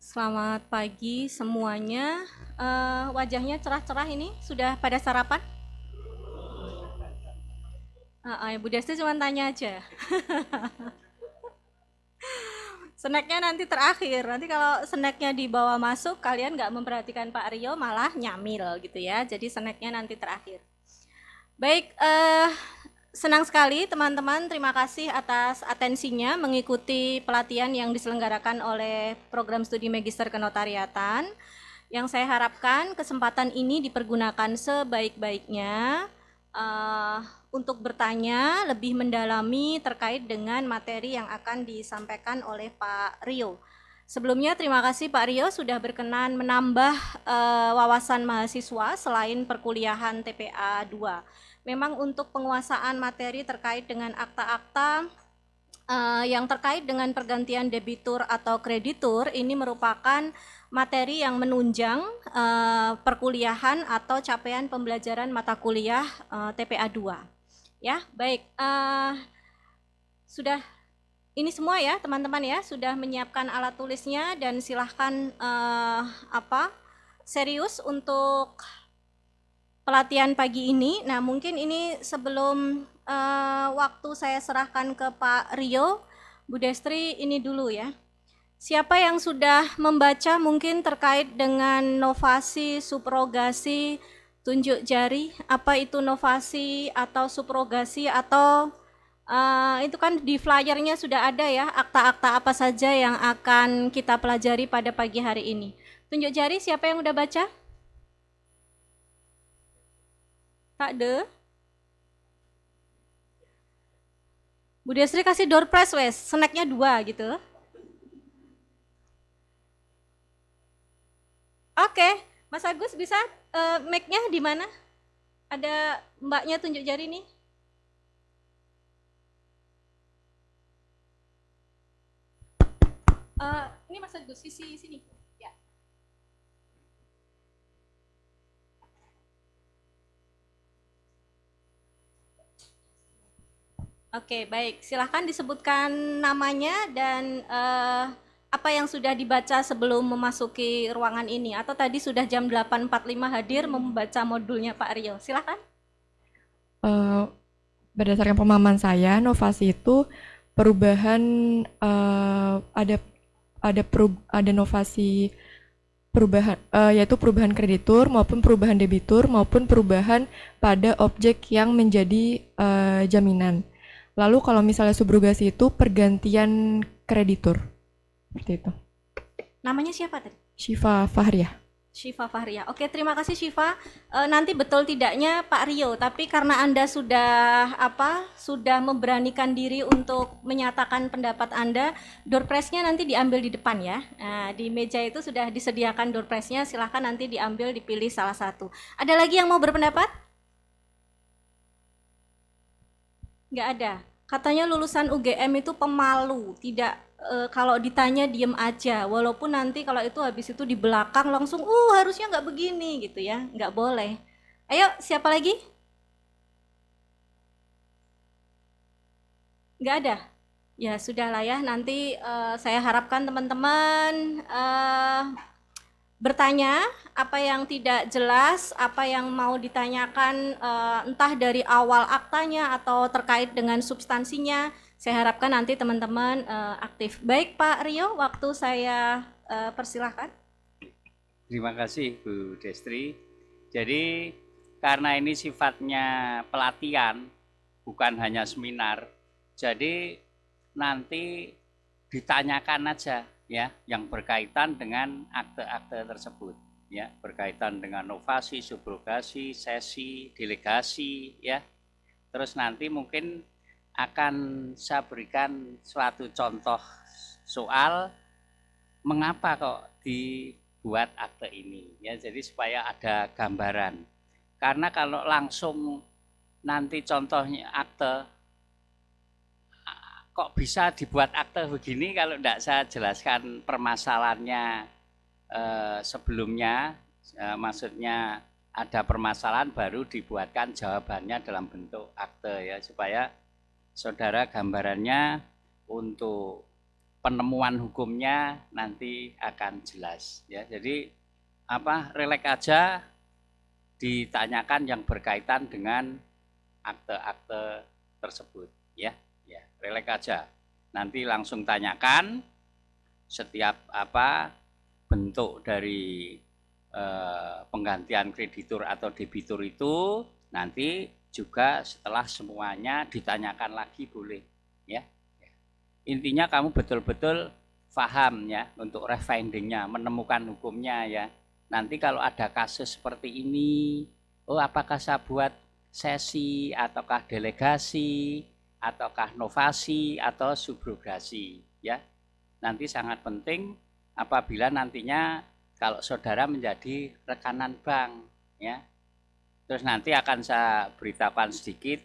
Selamat pagi semuanya. Wajahnya cerah-cerah ini. Sudah pada sarapan? Bu Desti cuma tanya aja. Snacknya nanti terakhir. Nanti kalau snacknya dibawa masuk, kalian nggak memperhatikan Pak Rio, malah nyamil gitu ya. Jadi snacknya nanti terakhir. Baik, senang sekali teman-teman. Terima kasih atas atensinya mengikuti pelatihan yang diselenggarakan oleh program studi Magister Kenotariatan. Yang saya harapkan kesempatan ini dipergunakan sebaik-baiknya untuk bertanya lebih mendalami terkait dengan materi yang akan disampaikan oleh Pak Rio. Sebelumnya terima kasih Pak Rio sudah berkenan menambah wawasan mahasiswa selain perkuliahan TPA 2. Memang untuk penguasaan materi terkait dengan akta-akta yang terkait dengan pergantian debitur atau kreditur ini merupakan materi yang menunjang perkuliahan atau capaian pembelajaran mata kuliah TPA 2. Ya, baik. Sudah ini semua ya, teman-teman ya, sudah menyiapkan alat tulisnya dan silahkan serius untuk pelatihan pagi ini. Nah, mungkin ini sebelum waktu saya serahkan ke Pak Rio, Bu Destri ini dulu ya. Siapa yang sudah membaca mungkin terkait dengan novasi, subrogasi, tunjuk jari, apa itu novasi atau subrogasi atau itu kan di flyernya sudah ada ya, akta-akta apa saja yang akan kita pelajari pada pagi hari ini. Tunjuk jari siapa yang udah baca? Tak de? Bu Desri kasih door prize wes, snacknya 2 gitu. Oke, Mas Agus bisa mic-nya di mana? Ada mbaknya tunjuk jari nih. Ini Mas Agus, sisi sini. Ya. Oke, baik. Silahkan disebutkan namanya dan apa yang sudah dibaca sebelum memasuki ruangan ini. Atau tadi sudah jam 8.45 hadir membaca modulnya Pak Rio. Silahkan. Berdasarkan pemahaman saya, novasi itu perubahan ada novasi perubahan yaitu perubahan kreditur maupun perubahan debitur maupun perubahan pada objek yang menjadi jaminan. Lalu kalau misalnya subrogasi itu pergantian kreditur. Seperti itu. Namanya siapa tadi? Syifa Fahriah. Syifa Fahria. Oke, terima kasih Syifa. Nanti betul tidaknya Pak Rio, tapi karena Anda sudah memberanikan diri untuk menyatakan pendapat Anda, door prize-nya nanti diambil di depan ya. Nah, di meja itu sudah disediakan door prize-nya, silahkan nanti diambil, dipilih salah satu. Ada lagi yang mau berpendapat? Nggak ada. Katanya lulusan UGM itu pemalu, tidak kalau ditanya diem aja, walaupun nanti kalau itu habis itu di belakang langsung, harusnya nggak begini gitu ya, nggak boleh. Ayo, siapa lagi? Nggak ada? Ya sudahlah ya, nanti saya harapkan teman-teman bertanya apa yang tidak jelas, apa yang mau ditanyakan entah dari awal aktanya atau terkait dengan substansinya. Saya harapkan nanti teman-teman aktif. Baik Pak Rio, waktu saya persilahkan. Terima kasih Bu Destri. Jadi karena ini sifatnya pelatihan, bukan hanya seminar, jadi nanti ditanyakan aja ya yang berkaitan dengan akte-akte tersebut ya, berkaitan dengan novasi, subrogasi, sesi, delegasi ya. Terus nanti mungkin akan saya berikan suatu contoh soal mengapa kok dibuat akte ini ya, jadi supaya ada gambaran. Karena kalau langsung nanti contohnya akte kok bisa dibuat akte begini kalau tidak saya jelaskan permasalahannya sebelumnya, maksudnya ada permasalahan baru dibuatkan jawabannya dalam bentuk akte ya, supaya saudara gambarannya untuk penemuan hukumnya nanti akan jelas ya. Jadi relek aja ditanyakan yang berkaitan dengan akte-akte tersebut ya. Ya, relek aja. Nanti langsung tanyakan setiap bentuk dari penggantian kreditur atau debitur itu nanti juga setelah semuanya ditanyakan lagi boleh ya. Intinya kamu betul-betul paham ya untuk refindingnya, menemukan hukumnya ya. Nanti kalau ada kasus seperti ini, apakah saya buat sesi ataukah delegasi ataukah novasi atau subrogasi ya. Nanti sangat penting apabila nantinya kalau saudara menjadi rekanan bank ya. Terus nanti akan saya beritahukan sedikit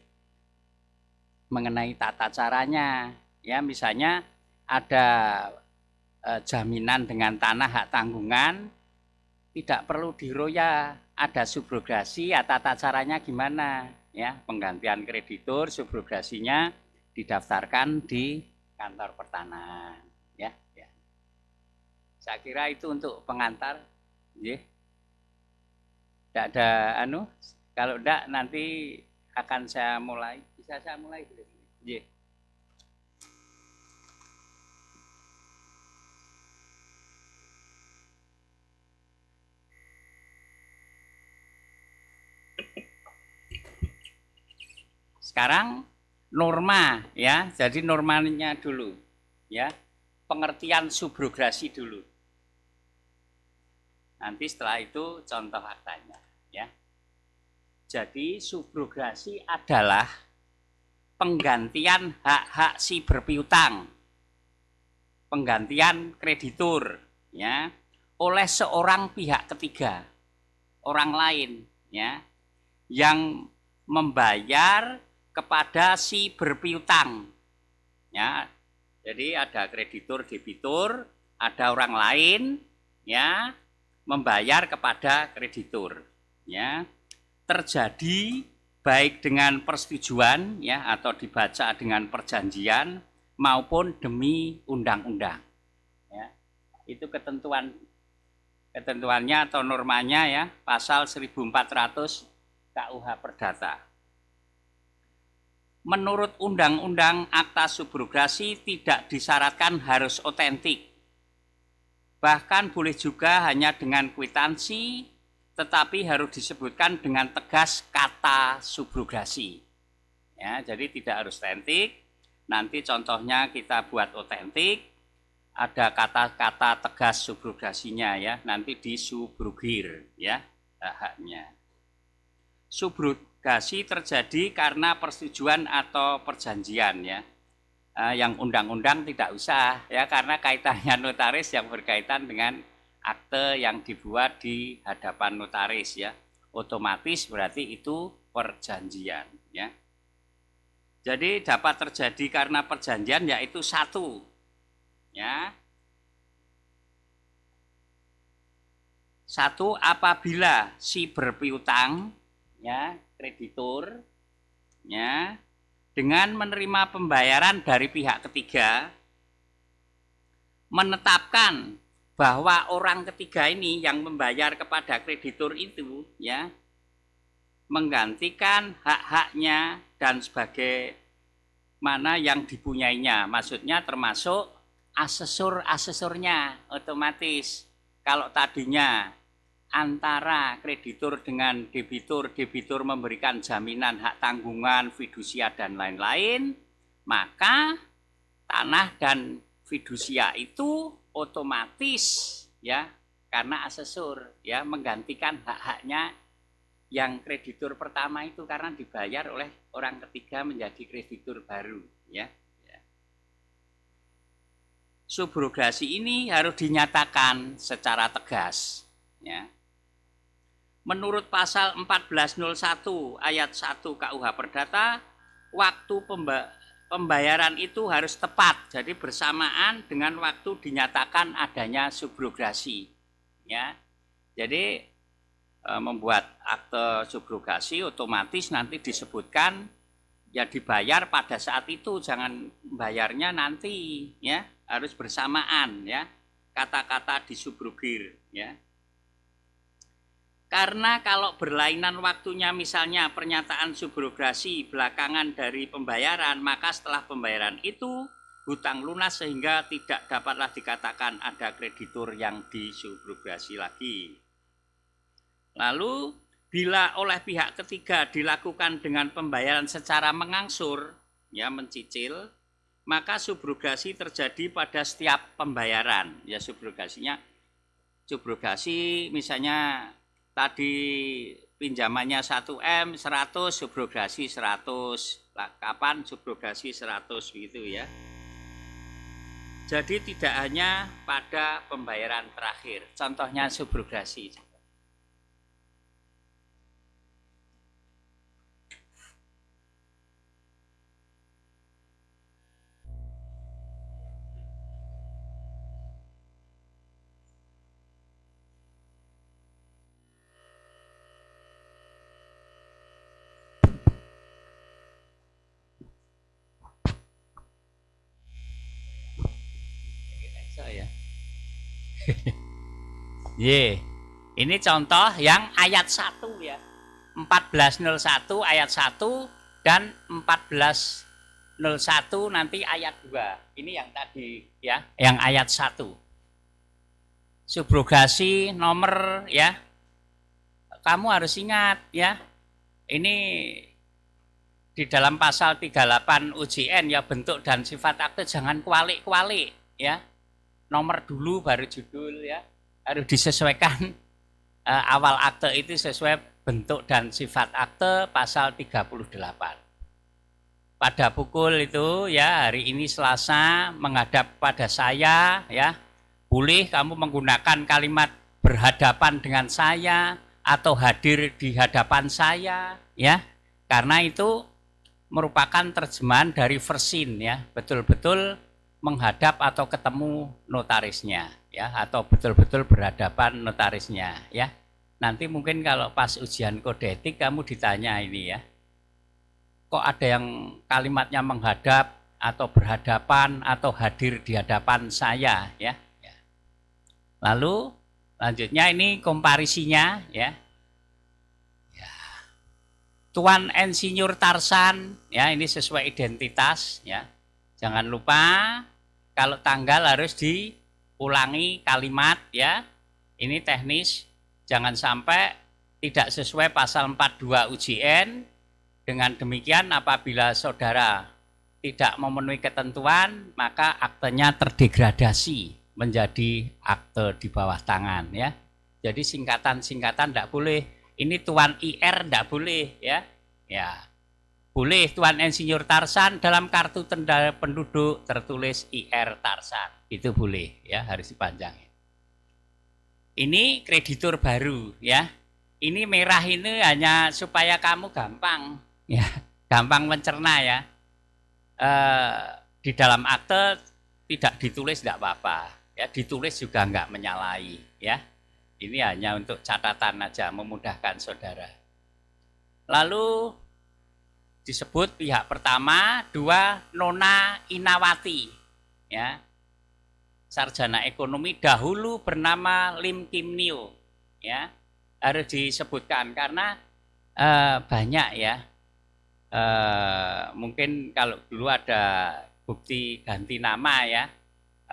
mengenai tata caranya ya. Misalnya ada jaminan dengan tanah hak tanggungan, tidak perlu diroya, ada subrogasi ya. Tata caranya gimana ya? Penggantian kreditur, subrogasinya didaftarkan di kantor pertanahan ya. Saya kira itu untuk pengantar ya. Tidak ada kalau tidak nanti akan saya mulai. Bisa saya mulai dulu ya. Sekarang norma ya. Jadi normanya dulu ya. Pengertian subrogasi dulu. Nanti setelah itu contoh aktanya ya. Jadi subrogasi adalah penggantian hak-hak si berpiutang, penggantian kreditur ya oleh seorang pihak ketiga, orang lain ya, yang membayar kepada si berpiutang ya. Jadi ada kreditur, debitur, ada orang lain ya membayar kepada kreditur ya. Terjadi baik dengan persetujuan ya atau dibaca dengan perjanjian maupun demi undang-undang ya. Itu ketentuannya atau normanya ya, pasal 1400 KUH Perdata. Menurut undang-undang akta subrogasi tidak disyaratkan harus otentik. Bahkan boleh juga hanya dengan kwitansi, tetapi harus disebutkan dengan tegas kata subrogasi. Ya, jadi tidak harus otentik. Nanti contohnya kita buat otentik, ada kata-kata tegas subrogasinya ya, nanti disubrogir ya haknya. Subrogasi terjadi karena persetujuan atau perjanjian ya. Yang undang-undang tidak usah ya, karena kaitannya notaris yang berkaitan dengan akte yang dibuat di hadapan notaris ya, otomatis berarti itu perjanjian ya. Jadi dapat terjadi karena perjanjian yaitu satu ya. Satu, apabila si berpiutang ya, kreditur ya, dengan menerima pembayaran dari pihak ketiga menetapkan bahwa orang ketiga ini yang membayar kepada kreditur itu ya menggantikan hak-haknya dan sebagaimana yang dipunyainya, maksudnya termasuk asesor-asesornya otomatis. Kalau tadinya antara kreditur dengan debitur, debitur memberikan jaminan hak tanggungan, fidusia dan lain-lain, maka tanah dan fidusia itu otomatis ya, karena asesor ya menggantikan hak-haknya yang kreditur pertama itu karena dibayar oleh orang ketiga menjadi kreditur baru ya. Subrogasi ini harus dinyatakan secara tegas ya. Menurut pasal 1401 ayat 1 KUH Perdata, waktu pembayaran itu harus tepat, jadi bersamaan dengan waktu dinyatakan adanya subrogasi ya. Jadi membuat akte subrogasi otomatis nanti disebutkan ya dibayar pada saat itu, jangan bayarnya nanti ya, harus bersamaan ya, kata-kata disubrogir ya. Karena kalau berlainan waktunya misalnya pernyataan subrogasi belakangan dari pembayaran, maka setelah pembayaran itu hutang lunas sehingga tidak dapatlah dikatakan ada kreditur yang disubrogasi lagi. Lalu bila oleh pihak ketiga dilakukan dengan pembayaran secara mengangsur, ya mencicil, maka subrogasi terjadi pada setiap pembayaran. Ya subrogasi misalnya tadi pinjamannya 1M 100, subrogasi 100. Kapan subrogasi 100 begitu ya. Jadi tidak hanya pada pembayaran terakhir. Contohnya subrogasi. Ini contoh yang ayat 1 ya. 1401 ayat 1 dan 1401 nanti ayat 2. Ini yang tadi ya, yang ayat 1. Subrogasi nomor ya. Kamu harus ingat ya. Ini di dalam pasal 38 UJN ya, bentuk dan sifat akte jangan kualik-kualik ya. Nomor dulu baru judul ya. Harus disesuaikan awal akte itu sesuai bentuk dan sifat akte pasal 38. Pada pukul itu ya, hari ini Selasa menghadap pada saya ya, boleh kamu menggunakan kalimat berhadapan dengan saya atau hadir di hadapan saya ya, karena itu merupakan terjemahan dari versin ya, betul-betul menghadap atau ketemu notarisnya ya, atau betul-betul berhadapan notarisnya ya. Nanti mungkin kalau pas ujian kode etik kamu ditanya ini ya, kok ada yang kalimatnya menghadap atau berhadapan atau hadir di hadapan saya ya. Lalu lanjutnya ini komparisinya ya. Tuan Insinyur Tarsan ya, ini sesuai identitas ya. Jangan lupa kalau tanggal harus diulangi kalimat ya. Ini teknis. Jangan sampai tidak sesuai pasal 42 UJN. Dengan demikian apabila saudara tidak memenuhi ketentuan, maka aktenya terdegradasi menjadi akte di bawah tangan ya. Jadi singkatan-singkatan tidak boleh. Ini Tuan IR tidak boleh ya. Ya. Boleh Tuan Insinyur Tarsan, dalam kartu tanda penduduk tertulis IR Tarsan. Itu boleh ya, harus dipanjangin. Ini kreditur baru ya. Ini merah ini hanya supaya kamu gampang ya, gampang mencerna ya. Di dalam akte tidak ditulis tidak apa-apa ya, ditulis juga enggak menyalahi ya. Ini hanya untuk catatan aja, memudahkan saudara. Lalu disebut pihak pertama, 2 Nona Inawati ya. Sarjana ekonomi dahulu bernama Lim Kim Nio ya, harus disebutkan karena banyak ya, mungkin kalau dulu ada bukti ganti nama ya,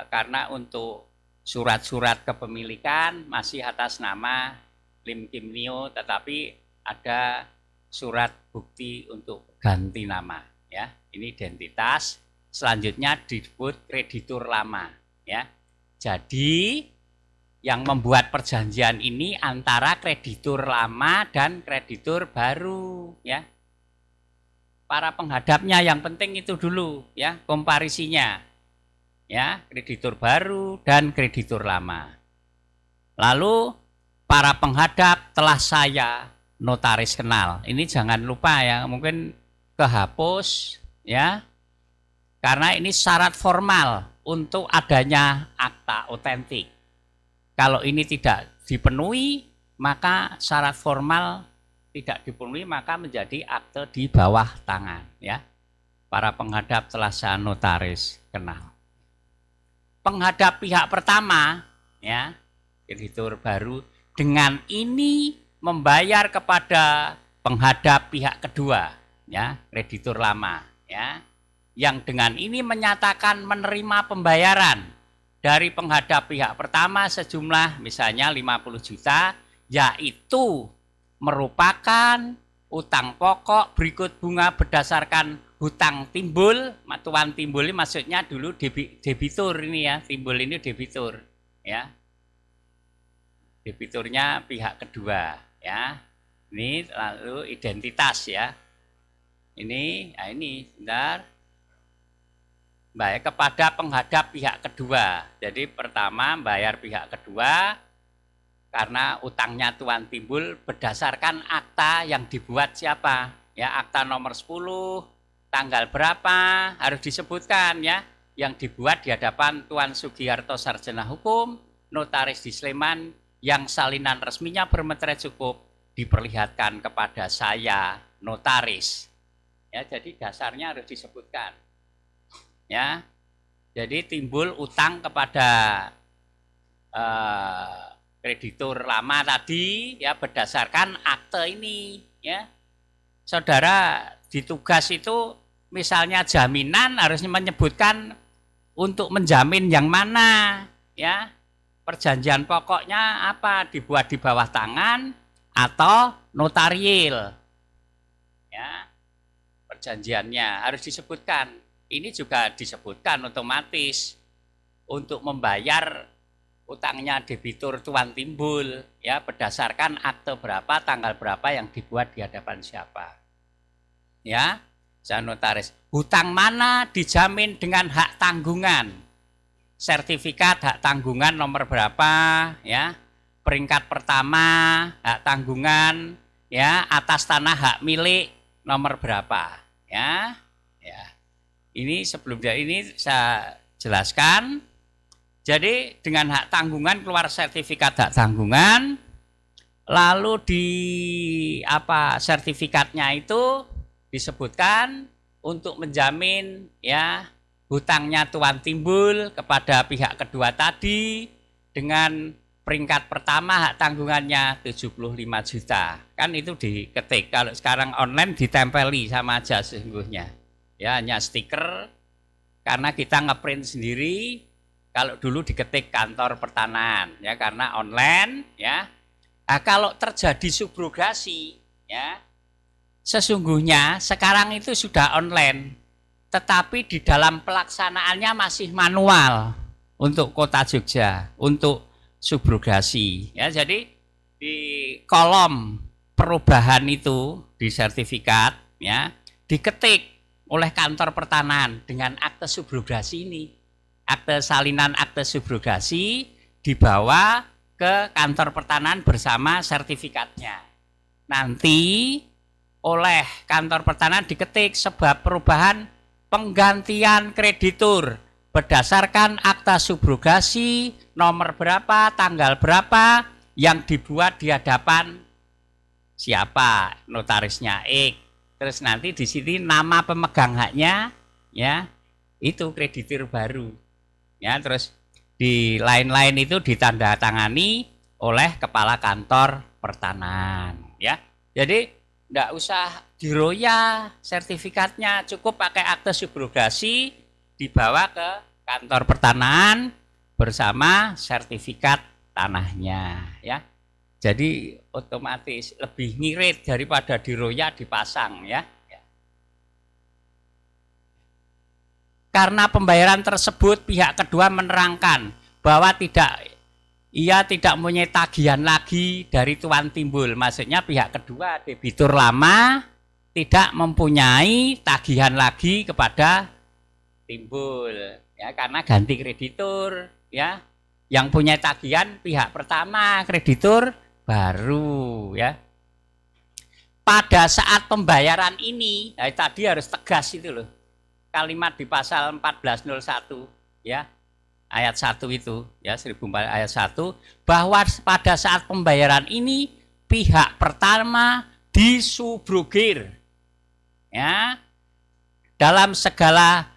karena untuk surat-surat kepemilikan masih atas nama Lim Kim Nio, tetapi ada surat bukti untuk ganti nama ya. Ini identitas. Selanjutnya disebut kreditur lama ya. Jadi yang membuat perjanjian ini antara kreditur lama dan kreditur baru ya. Para penghadapnya yang penting itu dulu ya, komparisinya ya, kreditur baru dan kreditur lama. Lalu para penghadap telah saya notaris kenal. Ini jangan lupa ya, mungkin kehapus ya, karena ini syarat formal untuk adanya akta otentik. Kalau ini tidak dipenuhi, maka syarat formal tidak dipenuhi, maka menjadi akte di bawah tangan ya. Para penghadap telah saya notaris kenal. penghadap pihak pertama, ya, kreditur baru dengan ini membayar kepada penghadap pihak kedua, ya, kreditur lama, ya, yang dengan ini menyatakan menerima pembayaran dari penghadap pihak pertama sejumlah misalnya 50 juta, yaitu merupakan utang pokok berikut bunga berdasarkan hutang timbul. Tuan timbul ini maksudnya dulu debitur ini ya, timbul ini debitur, ya, debiturnya pihak kedua, ya. Ini lalu identitas, ya, ini, nah ini bentar, bayar kepada penghadap pihak kedua. Jadi pertama bayar pihak kedua karena utangnya tuan timbul berdasarkan akta yang dibuat siapa, ya, akta nomor 10 tanggal berapa harus disebutkan, ya, yang dibuat di hadapan Tuan Sugiharto Sarjana Hukum, notaris di Sleman, yang salinan resminya bermeterai cukup diperlihatkan kepada saya notaris, ya. Jadi dasarnya harus disebutkan, ya. Jadi timbul utang kepada kreditur lama tadi, ya, berdasarkan akte ini, ya. Saudara ditugas itu misalnya jaminan harus menyebutkan untuk menjamin yang mana, ya. Perjanjian pokoknya apa, dibuat di bawah tangan atau notarial, ya. Perjanjiannya harus disebutkan. Ini juga disebutkan otomatis untuk membayar utangnya debitur tuan timbul, ya, berdasarkan akte berapa tanggal berapa yang dibuat di hadapan siapa, ya. Saya notaris, hutang mana dijamin dengan hak tanggungan, sertifikat hak tanggungan nomor berapa, ya, peringkat pertama hak tanggungan, ya, atas tanah hak milik nomor berapa, ya, ya. Ini sebelumnya ini saya jelaskan. Jadi dengan hak tanggungan keluar sertifikat hak tanggungan, lalu di apa sertifikatnya itu disebutkan untuk menjamin, ya, hutangnya tuan timbul kepada pihak kedua tadi dengan peringkat pertama hak tanggungannya 75 juta. Kan itu diketik, kalau sekarang online ditempeli sama aja sesungguhnya. Ya, hanya stiker karena kita ngeprint sendiri. Kalau dulu diketik kantor pertanahan, ya, karena online, ya. Nah, kalau terjadi subrogasi, ya, sesungguhnya sekarang itu sudah online, tetapi di dalam pelaksanaannya masih manual untuk Kota Jogja, untuk subrogasi, ya. Jadi di kolom perubahan itu di sertifikat, ya, diketik oleh kantor pertanahan dengan akte subrogasi ini, akte salinan akte subrogasi dibawa ke kantor pertanahan bersama sertifikatnya. Nanti oleh kantor pertanahan diketik sebab perubahan penggantian kreditur berdasarkan akta subrogasi nomor berapa tanggal berapa yang dibuat di hadapan siapa, notarisnya X. Terus nanti di sini nama pemegang haknya, ya, itu kreditur baru, ya. Terus di lain-lain itu ditandatangani oleh kepala kantor pertanahan, ya. Jadi enggak usah diroya sertifikatnya, cukup pakai akte subrogasi dibawa ke kantor pertanahan bersama sertifikat tanahnya, ya. Jadi otomatis lebih ngirit daripada diroya dipasang, ya. Karena pembayaran tersebut pihak kedua menerangkan bahwa ia tidak mempunyai tagihan lagi dari tuan timbul. Maksudnya pihak kedua debitur lama tidak mempunyai tagihan lagi kepada timbul, ya, karena ganti kreditur, ya. Yang punya tagihan pihak pertama kreditur baru, ya. Pada saat pembayaran ini, ya, tadi harus tegas itu loh. Kalimat di pasal 1401, ya. Ayat 1 itu, ya, 1004 ayat 1, bahwa pada saat pembayaran ini pihak pertama disubrogir, ya, dalam segala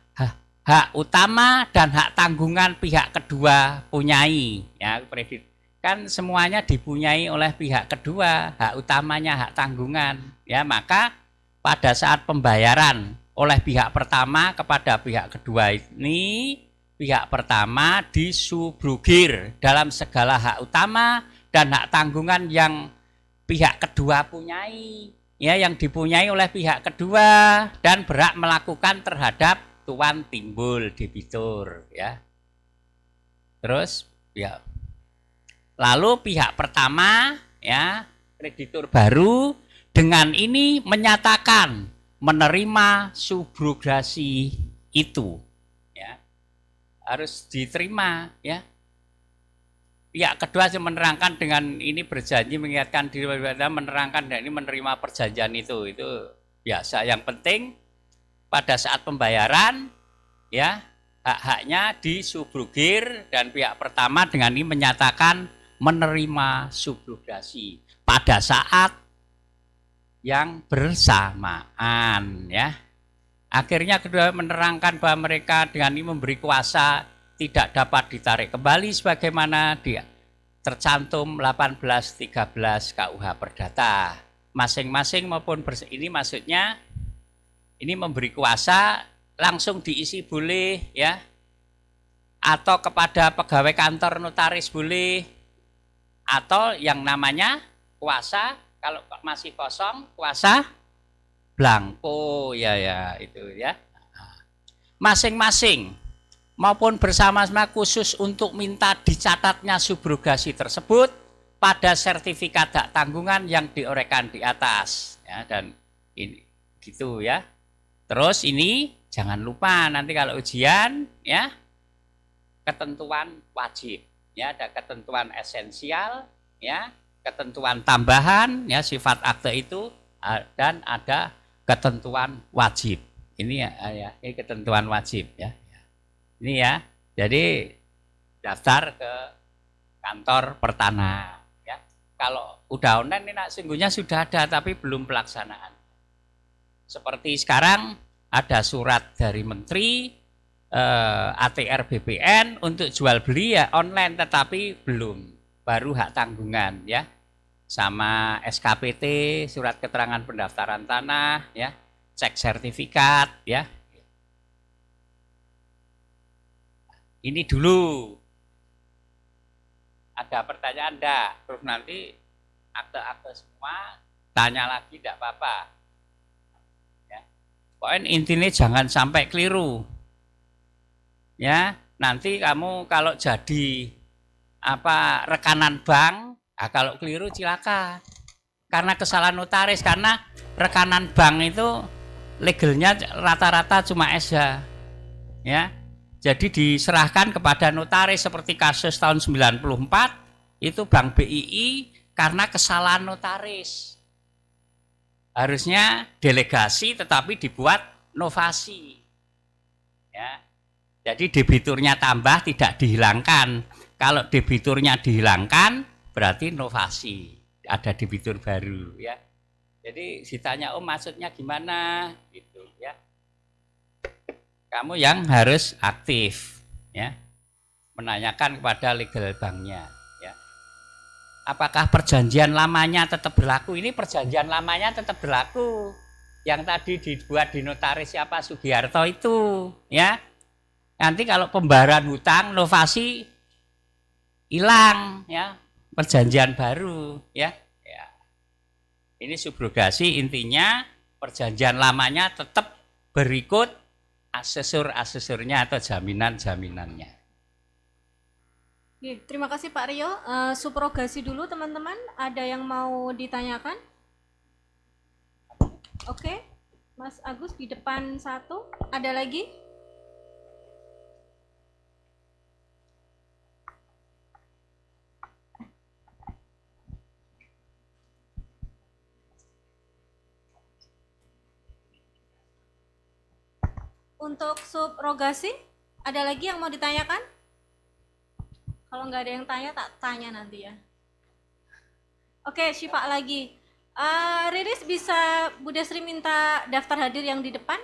hak utama dan hak tanggungan pihak kedua punyai, ya, kredit kan semuanya dipunyai oleh pihak kedua, hak utamanya hak tanggungan, ya, maka pada saat pembayaran oleh pihak pertama kepada pihak kedua ini, pihak pertama disubrugir dalam segala hak utama dan hak tanggungan yang pihak kedua punyai, ya, yang dipunyai oleh pihak kedua dan berhak melakukan terhadap tuan timbul debitur, ya. Terus ya, lalu pihak pertama, ya, kreditur baru dengan ini menyatakan menerima subrogasi itu, ya, harus diterima, ya. Pihak kedua menerangkan dengan ini berjanji mengingatkan diri menerangkan dan ini menerima perjanjian itu biasa. Yang penting pada saat pembayaran, ya, hak-haknya disubrogir dan pihak pertama dengan ini menyatakan menerima subrogasi pada saat yang bersamaan, ya. Akhirnya kedua menerangkan bahwa mereka dengan ini memberi kuasa tidak dapat ditarik kembali sebagaimana dia tercantum 1813 KUH Perdata. Masing-masing maupun ini maksudnya ini memberi kuasa langsung diisi boleh, ya, atau kepada pegawai kantor notaris boleh, atau yang namanya kuasa kalau masih kosong kuasa blanko, ya, itu, ya. Masing-masing maupun bersama-sama khusus untuk minta dicatatnya subrogasi tersebut pada sertifikat hak tanggungan yang diuraikan di atas, ya, dan ini gitu, ya. Terus ini jangan lupa nanti kalau ujian, ya, ketentuan wajib, ya, ada ketentuan esensial, ya, ketentuan tambahan, ya, sifat akte itu, dan ada ketentuan wajib. Ini, ya, ini ketentuan wajib, ya. Ini, ya, jadi daftar ke kantor pertanahan, ya. Kalau udah online ini sungguhnya sudah ada tapi belum pelaksanaan. Seperti sekarang ada surat dari Menteri ATR BPN untuk jual beli, ya, online tetapi belum, baru hak tanggungan, ya, sama SKPT surat keterangan pendaftaran tanah, ya, cek sertifikat, ya. Ini dulu. Ada pertanyaan enggak? Terus nanti akte-akte semua tanya lagi enggak apa-apa. Ya. Pokoknya intinya jangan sampai keliru. Ya, nanti kamu kalau jadi rekanan bank, kalau keliru cilaka. Karena kesalahan notaris, karena rekanan bank itu legalnya rata-rata cuma SH. Ya. Jadi diserahkan kepada notaris seperti kasus tahun 94 itu Bank BII karena kesalahan notaris. Harusnya delegasi tetapi dibuat novasi. Ya. Jadi debiturnya tambah tidak dihilangkan. Kalau debiturnya dihilangkan berarti novasi. Ada debitur baru, ya. Jadi ditanya, "Oh, maksudnya gimana?" gitu, ya. Kamu yang harus aktif, ya, menanyakan kepada legal banknya, ya. Apakah perjanjian lamanya tetap berlaku? Ini perjanjian lamanya tetap berlaku. Yang tadi dibuat di notaris siapa Sugiharto itu, ya. Nanti kalau pembayaran hutang novasi hilang, ya, perjanjian baru, ya. Ya. Ini subrogasi intinya perjanjian lamanya tetap berikut asesor-asesornya atau jaminan-jaminannya. Terima kasih Pak Rio. Subrogasi dulu teman-teman. Ada yang mau ditanyakan? Oke, Mas Agus di depan satu. Ada lagi? Untuk subrogasi, ada lagi yang mau ditanyakan? Kalau nggak ada yang tanya, tak tanya nanti, ya. Oke, Syifa lagi. Riris bisa Bu Desri minta daftar hadir yang di depan?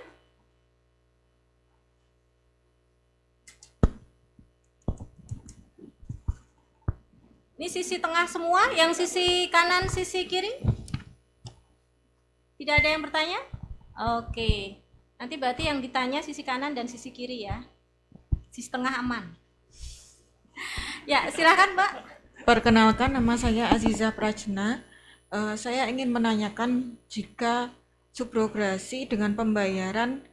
Ini sisi tengah semua, yang sisi kanan, sisi kiri? Tidak ada yang bertanya? Oke. Nanti berarti yang ditanya sisi kanan dan sisi kiri ya. Sisi tengah aman. Ya, silakan Mbak. Perkenalkan, nama saya Aziza Prajna. Saya ingin menanyakan jika subrogasi dengan pembayaran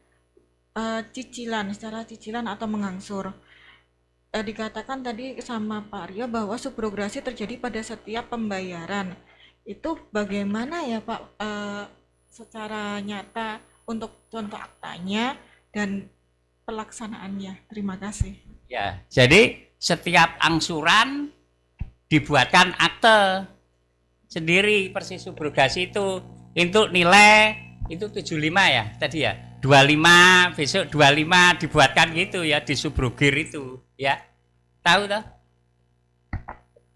cicilan, secara cicilan atau mengangsur. Dikatakan tadi sama Pak Aryo bahwa subrogasi terjadi pada setiap pembayaran. Itu bagaimana ya Pak, secara nyata untuk contoh aktanya dan pelaksanaannya? Terima kasih. Ya, jadi setiap angsuran dibuatkan akte sendiri persis subrogasi itu untuk nilai itu 75 ya tadi ya, 25 besok 25 dibuatkan gitu ya, disubrogir itu ya, tahu toh?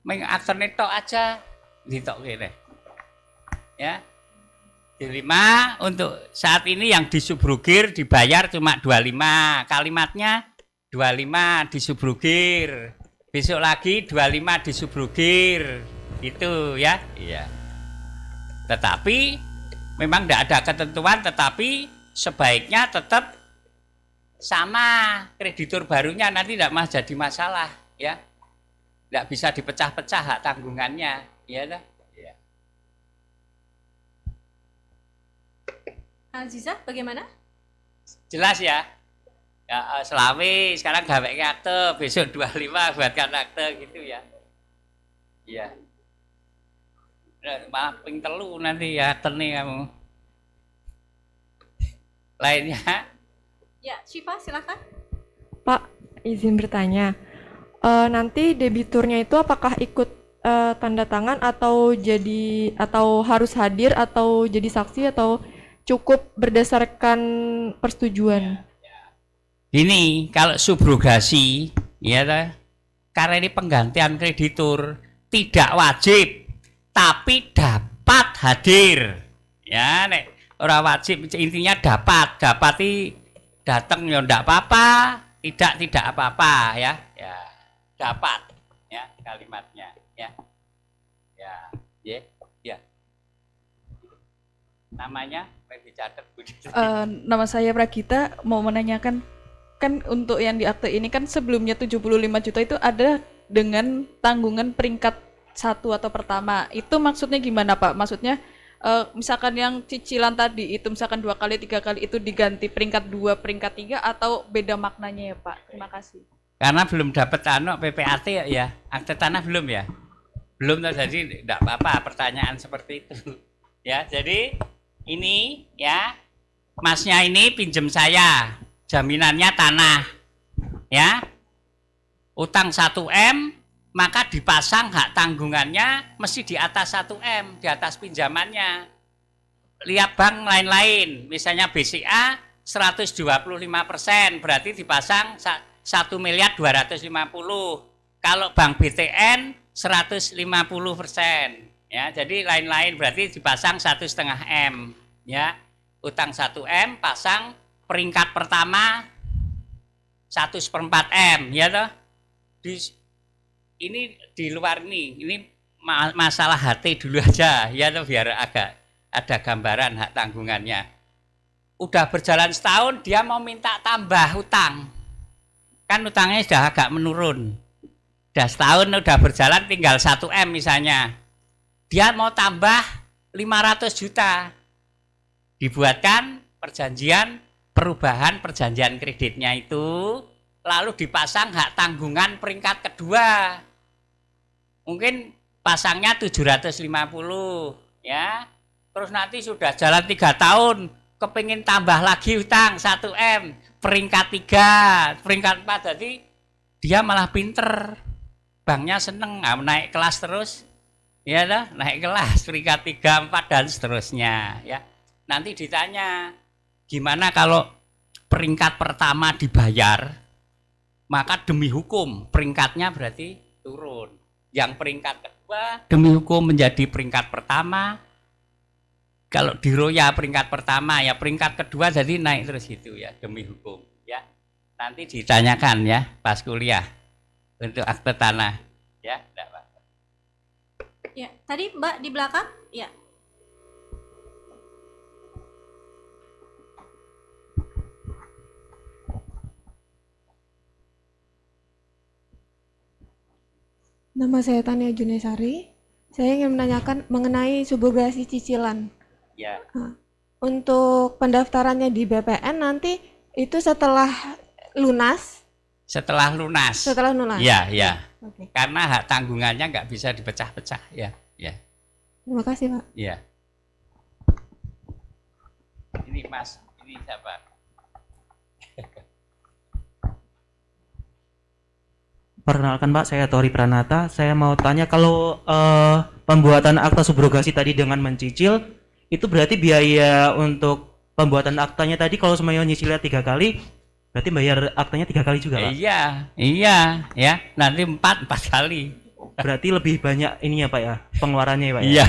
Meng akte netok aja ditok gini ya. 25 untuk saat ini yang disubrogir dibayar cuma 25, kalimatnya 25 disubrogir, besok lagi 25 disubrogir, itu ya. Iya. Tetapi memang tidak ada ketentuan, tetapi sebaiknya tetap sama kreditur barunya, nanti tidak jadi masalah ya. Tidak bisa dipecah-pecah hak tanggungannya, ya dah. Ya. Aziza, bagaimana? Jelas ya. Ya, selawi sekarang gawe akte, besok 25 buatkan akte gitu ya. Iya. Malah ping telu nanti ya teni kamu. Lainnya. Ya, Syifa silakan. Pak, izin bertanya. Nanti debiturnya itu apakah ikut tanda tangan atau harus hadir atau jadi saksi atau cukup berdasarkan persetujuan? Ini kalau subrogasi ya karena ini penggantian kreditur tidak wajib tapi dapat hadir. Ya nek ora wajib intinya dapat datang ya ndak apa-apa, tidak apa-apa ya. Ya, dapat ya kalimatnya ya. Ya, ya. Namanya dicatat Bu. Nama saya Pragita, mau menanyakan kan untuk yang di akte ini kan sebelumnya 75 juta itu ada dengan tanggungan peringkat 1 atau pertama. Itu maksudnya gimana Pak? Maksudnya misalkan yang cicilan tadi itu misalkan 2 kali 3 kali itu diganti peringkat 2, peringkat 3 atau beda maknanya ya Pak? Terima kasih. Karena belum dapat PPAT ya, akte tanah belum ya? Belum jadi tidak apa-apa pertanyaan seperti itu. Ya, jadi ini ya, masnya ini pinjem saya, jaminannya tanah, ya, utang 1M, maka dipasang hak tanggungannya mesti di atas 1M, di atas pinjamannya. Lihat bank lain-lain, misalnya BCA 125%, berarti dipasang 1.250.000. Kalau bank BTN 150%. Ya, jadi lain-lain berarti dipasang 1,5M ya. Utang 1M pasang peringkat pertama 1/4M ya toh. Ini di luar ini masalah HT dulu aja ya toh, biar agak ada gambaran hak tanggungannya. Udah berjalan setahun dia mau minta tambah utang. Kan utangnya sudah agak menurun. Udah setahun udah berjalan tinggal 1M misalnya. Dia mau tambah 500 juta. Dibuatkan perjanjian perubahan perjanjian kreditnya itu, lalu dipasang hak tanggungan peringkat kedua. Mungkin pasangnya 750 ya. Terus nanti sudah jalan 3 tahun, kepingin tambah lagi utang 1M, peringkat 3, peringkat 4, jadi dia malah pinter. Banknya seneng naik kelas terus. Ya dah, naik kelas peringkat 3, 4 dan seterusnya ya. Nanti ditanya, gimana kalau peringkat pertama dibayar, maka demi hukum peringkatnya berarti turun. Yang peringkat kedua demi hukum menjadi peringkat pertama. Kalau diroya peringkat pertama ya peringkat kedua jadi naik terus itu ya demi hukum ya. Nanti ditanyakan ya pas kuliah untuk akte tanah ya, enggak apa-apa. Ya, tadi Mbak di belakang? Ya. Nama saya Tania Junesari. Saya ingin menanyakan mengenai subrogasi cicilan. Ya. Untuk pendaftarannya di BPN nanti itu setelah lunas? Setelah lunas. Setelah lunas. Ya, ya. Oke. Karena hak tanggungannya nggak bisa dipecah-pecah, ya. Ya. Terima kasih, Pak. Ya. Ini Mas, ini siapa? Perkenalkan Pak, saya Tori Pranata. Saya mau tanya kalau pembuatan akta subrogasi tadi dengan mencicil, itu berarti biaya untuk pembuatan aktanya tadi kalau semuanya nyicilnya 3 kali, berarti bayar aktanya 3 kali juga Pak? Iya, ya. Nanti 4 kali. Berarti lebih banyak ininya Pak ya, pengeluarannya ya Pak ya?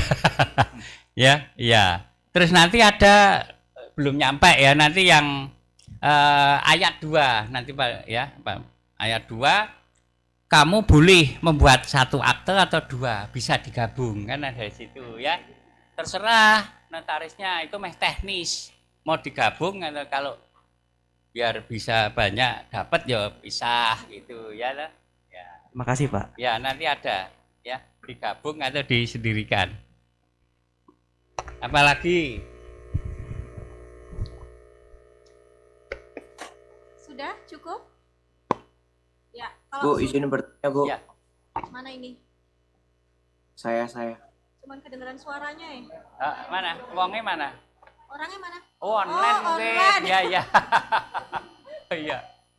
Iya. Ya. Terus nanti ada belum nyampe ya, nanti yang ayat 2 nanti Pak ya, Pak. Ayat 2 kamu boleh membuat 1 akte atau 2, bisa digabung kan ada di situ ya. Terserah notarisnya, itu meh teknis. Mau digabung atau kalau biar bisa banyak dapat ya pisah gitu ya lah. Ya. Makasih Pak. Ya, nanti ada ya, digabung atau disendirikan. Apalagi Sudah cukup? Ya, Bu, kalau izin bertanya, Bu. Ya. mana ini? Saya. Cuman kedengeran suaranya ya. Mana? Uangnya mana? Orangnya mana? Oh, online Oh, mungkin. online. Ya.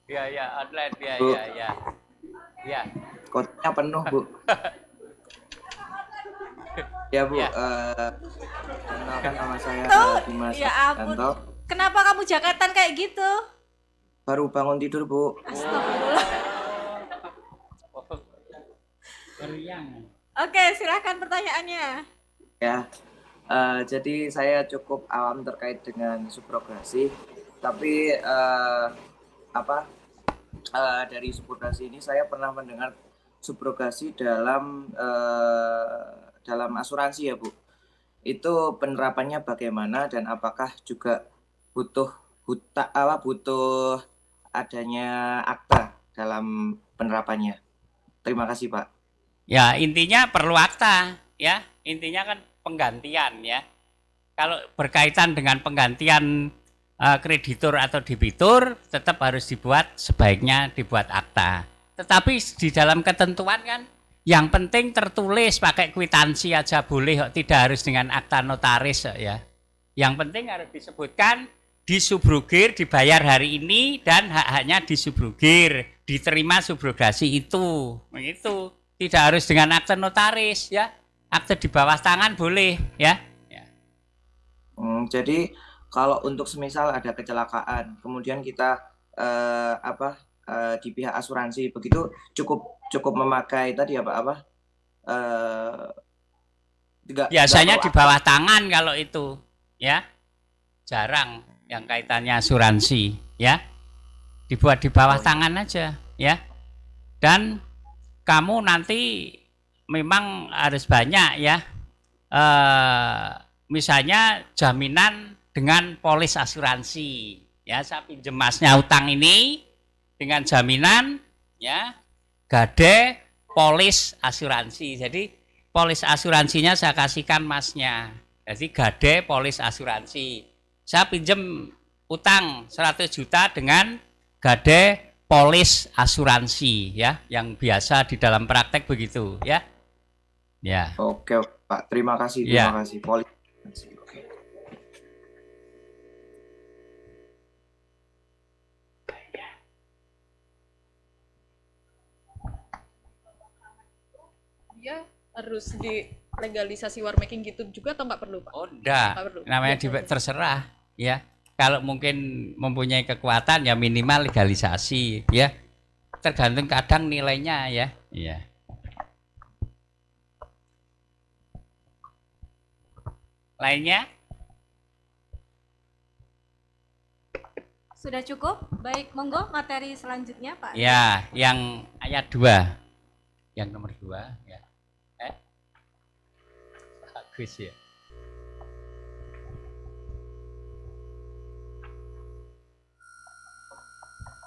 Iya, online ya, Bu. ya. Ya. Kotaknya penuh, Bu. Ya, Bu. Ya. Kenalkan nama saya Tuh, Dimas ya ampun. Yanto. Kenapa kamu jaketan kayak gitu? Baru bangun tidur, Bu. Astagfirullah. Meriang. Oke, silahkan pertanyaannya. Ya. Jadi saya cukup awam terkait dengan subrogasi, tapi dari subrogasi ini saya pernah mendengar subrogasi dalam asuransi ya Bu. Itu penerapannya bagaimana dan apakah juga butuh adanya akta dalam penerapannya? Terima kasih Pak. Ya, intinya perlu akta ya. Intinya kan penggantian ya. Kalau berkaitan dengan penggantian kreditur atau debitur, tetap harus sebaiknya dibuat akta. Tetapi di dalam ketentuan kan yang penting tertulis, pakai kwitansi aja boleh, tidak harus dengan akta notaris ya. Yang penting harus disebutkan disubrogir, dibayar hari ini dan hak-haknya disubrogir, diterima subrogasi itu. Begitu. Tidak harus dengan akte notaris ya. Akte di bawah tangan boleh ya. Jadi kalau untuk semisal ada kecelakaan, kemudian kita di pihak asuransi begitu cukup memakai tadi biasanya di bawah tangan kalau itu ya. Jarang yang kaitannya asuransi ya. Dibuat di bawah tangan aja ya. Dan kamu nanti memang harus banyak ya. Misalnya jaminan dengan polis asuransi ya, saya pinjam masnya utang ini dengan jaminan ya, gade polis asuransi. Jadi polis asuransinya saya kasihkan masnya, jadi gade polis asuransi. Saya pinjam utang 100 juta dengan gade polis asuransi ya, yang biasa di dalam praktek begitu ya. Ya. Oke Pak, terima kasih. Polis. Oke. Dia harus di legalisasi war making gitu juga atau nggak perlu Pak? Oh enggak, Nggak perlu. namanya terserah ya. Kalau mungkin mempunyai kekuatan ya minimal legalisasi ya. Tergantung kadang nilainya ya. Iya. Lainnya? Sudah cukup? Baik, monggo materi selanjutnya Pak. Ya, yang ayat 2. Yang nomor 2 ya. bagus ya.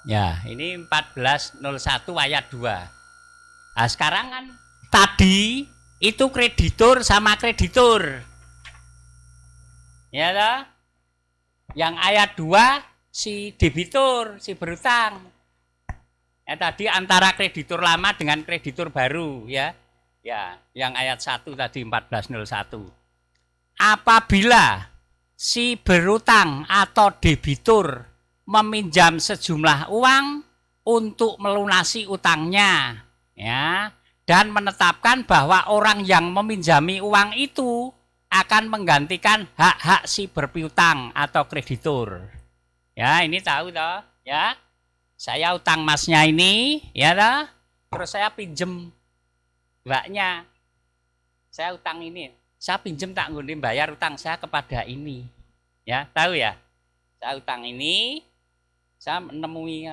Ya, ini 1401 ayat 2. Nah, sekarang kan tadi itu kreditur sama kreditur. Ya toh? Yang ayat 2 si debitur, si berutang. Ya tadi antara kreditur lama dengan kreditur baru ya. Ya, yang ayat 1 tadi 1401. Apabila si berutang atau debitur meminjam sejumlah uang untuk melunasi utangnya, ya, dan menetapkan bahwa orang yang meminjami uang itu akan menggantikan hak-hak si berpiutang atau kreditur. Ya, ini tahu toh, ya. Saya utang masnya ini, ya toh, terus saya pinjem mbaknya. Saya utang ini, saya pinjem tak nggone bayar utang saya kepada ini. Ya, tahu ya? Saya utang ini, saya menemui,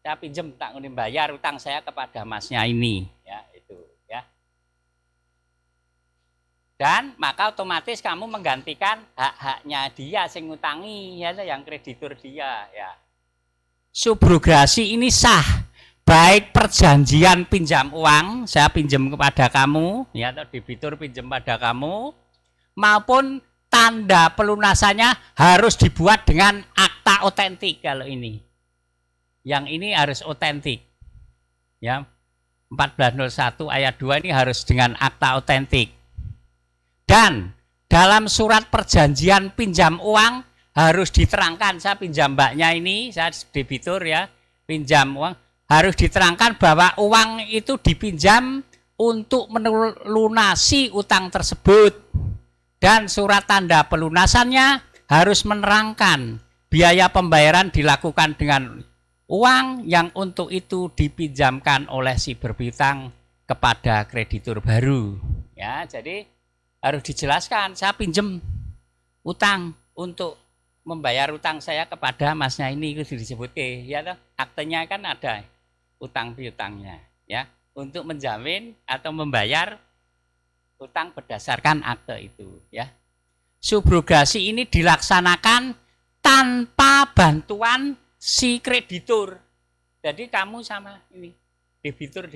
saya pinjem tak nggone bayar utang saya kepada masnya ini, ya itu, ya. Dan maka otomatis kamu menggantikan hak-haknya dia sing ngutangi, ya, yang kreditur dia, ya. Subrogasi ini sah, baik perjanjian pinjam uang, saya pinjam kepada kamu, ya, atau debitur pinjam pada kamu, maupun tanda pelunasannya harus dibuat dengan akta otentik kalau ini. Yang ini harus otentik. Ya. 1401 ayat 2 ini harus dengan akta otentik. Dan dalam surat perjanjian pinjam uang harus diterangkan, saya pinjam mbaknya ini, saya debitur ya, pinjam uang, harus diterangkan bahwa uang itu dipinjam untuk melunasi utang tersebut. Dan surat tanda pelunasannya harus menerangkan biaya pembayaran dilakukan dengan uang yang untuk itu dipinjamkan oleh si berpiutang kepada kreditur baru. Ya, jadi harus dijelaskan, saya pinjam utang untuk membayar utang saya kepada masnya ini, itu disebut ya toh, aktenya kan ada utang piutangnya, ya, untuk menjamin atau membayar utang berdasarkan akte itu, ya. Subrogasi ini dilaksanakan tanpa bantuan si kreditur. Jadi kamu sama ini debitur,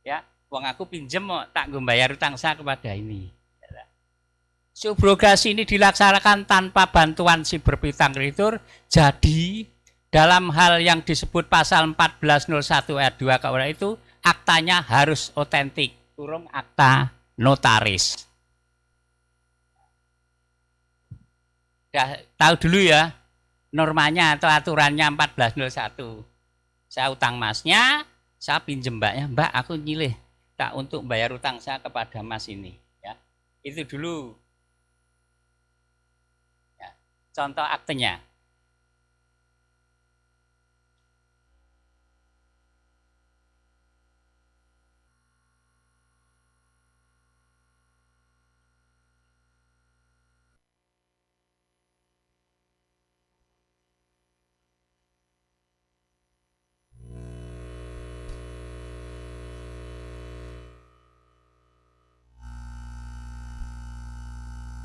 ya, uang aku pinjem mau tak membayar utang saya kepada ini. Subrogasi ini dilaksanakan tanpa bantuan si berpiutang kreditur. Jadi dalam hal yang disebut pasal 1401 ayat 2 KUH itu aktanya harus otentik, kurung akta notaris. Udah tahu dulu ya normanya atau aturannya 1401. Saya utang masnya, saya pinjem mbaknya, mbak aku nyilih tak untuk bayar utang saya kepada mas ini, ya. Itu dulu. Ya. Contoh aktenya.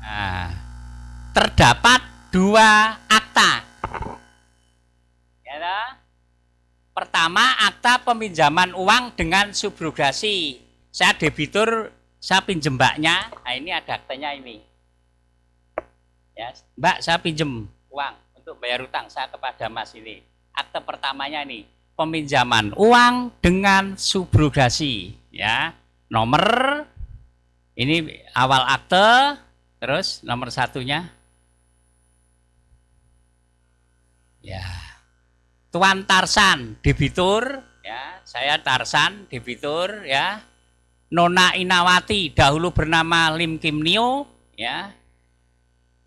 Nah, terdapat dua akta. Ya, pertama, akta peminjaman uang dengan subrogasi. Saya debitur, saya pinjem mbaknya. Nah, ini ada aktenya ini. Ya, mbak, saya pinjem uang untuk bayar utang saya kepada mas ini. Akte pertamanya ini, peminjaman uang dengan subrogasi. Ya, nomor ini awal akte. Terus nomor satunya, ya, Tuan Tarsan debitur, ya, saya Tarsan debitur, ya, Nona Inawati dahulu bernama Lim Kim Nio, ya,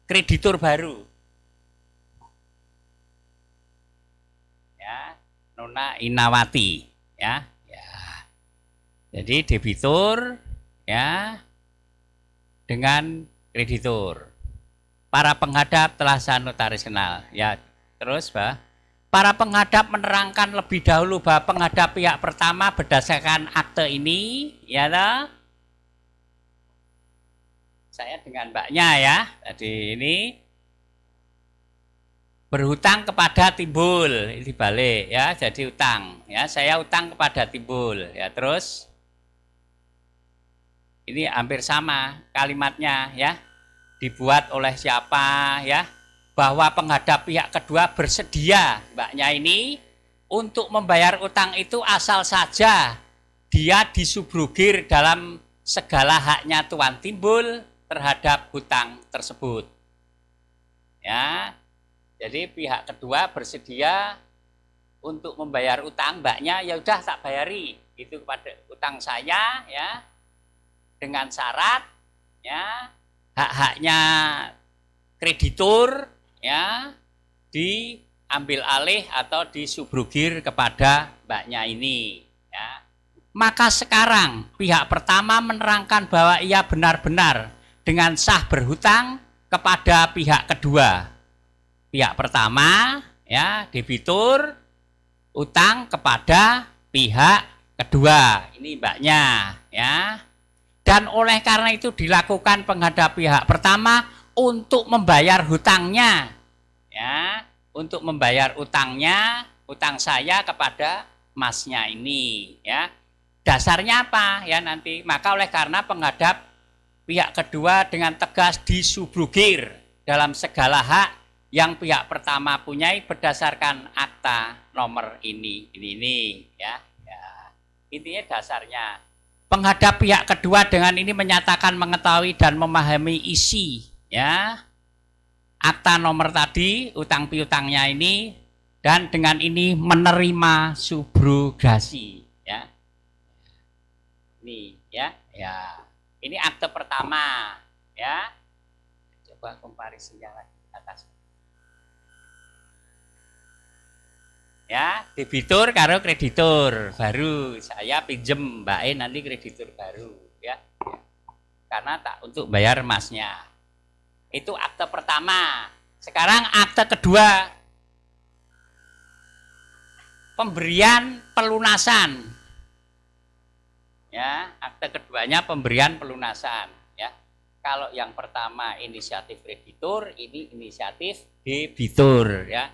kreditur baru, ya, Nona Inawati, ya, ya, jadi debitur, ya, dengan kreditur. Para penghadap telah saya notaris kenal. Ya, terus Pak. Para penghadap menerangkan lebih dahulu bahwa penghadap pihak pertama berdasarkan akte ini, ya lah. saya dengan mbaknya ya. Jadi ini berhutang kepada Timbul, ini dibalik ya, jadi utang ya. Saya utang kepada Timbul ya. Terus ini hampir sama kalimatnya ya. Dibuat oleh siapa ya? Bahwa penghadap pihak kedua bersedia mbaknya ini untuk membayar utang itu asal saja dia disubrugir dalam segala haknya Tuan Timbul terhadap hutang tersebut. Ya. Jadi pihak kedua bersedia untuk membayar utang mbaknya, ya udah tak bayari itu kepada utang saya ya. Dengan syarat ya hak-haknya kreditur ya diambil alih atau disubrugir kepada mbaknya ini ya. Maka sekarang pihak pertama menerangkan bahwa ia benar-benar dengan sah berhutang kepada pihak kedua. Pihak pertama ya debitur utang kepada pihak kedua. Ini mbaknya ya. Dan oleh karena itu dilakukan penghadap pihak pertama untuk membayar hutangnya ya, untuk membayar utangnya, utang saya kepada masnya ini ya. Dasarnya apa ya nanti? Maka oleh karena penghadap pihak kedua dengan tegas disubrugir dalam segala hak yang pihak pertama punyai berdasarkan akta nomor ini ya. Ya. Intinya dasarnya penghadap pihak kedua dengan ini menyatakan mengetahui dan memahami isi ya akta nomor tadi utang piutangnya ini, dan dengan ini menerima subrogasi ya. Ini ya, ya. Ini akte pertama ya. Coba komparisinya lagi atas. Ya, debitur karo kreditur baru. Saya pinjem Mbak E nanti kreditur baru ya. Karena tak untuk bayar masnya. Itu akte pertama. Sekarang akte kedua. Pemberian pelunasan. Ya, akte keduanya pemberian pelunasan ya. Kalau yang pertama inisiatif kreditur, ini inisiatif debitur ya.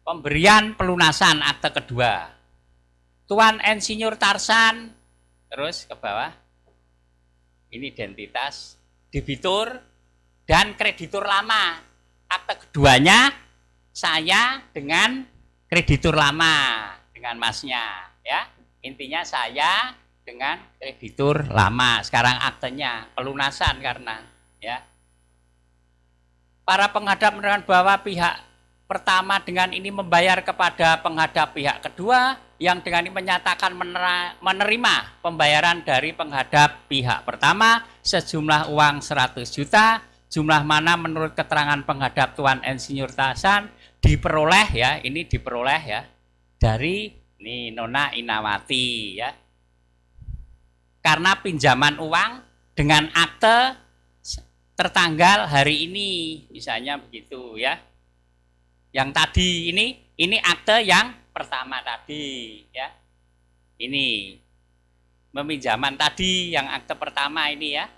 Pemberian pelunasan akte kedua. Tuan Insinyur Tarsan, terus ke bawah. Ini identitas debitur dan kreditur lama. Akte keduanya saya dengan kreditur lama, dengan masnya ya. Intinya saya dengan kreditur lama. Sekarang aktenya pelunasan karena ya. Para penghadap menerangkan bahwa pihak pertama dengan ini membayar kepada penghadap pihak kedua yang dengan ini menyatakan menerima pembayaran dari penghadap pihak pertama sejumlah uang 100 juta, jumlah mana menurut keterangan penghadap Tuan Insinyur Tarsan diperoleh ya, ini diperoleh ya dari ini Nona Inawati ya. Karena pinjaman uang dengan akte tertanggal hari ini, misalnya begitu ya. Yang tadi ini akte yang pertama tadi ya. Ini peminjaman tadi yang akte pertama ini ya.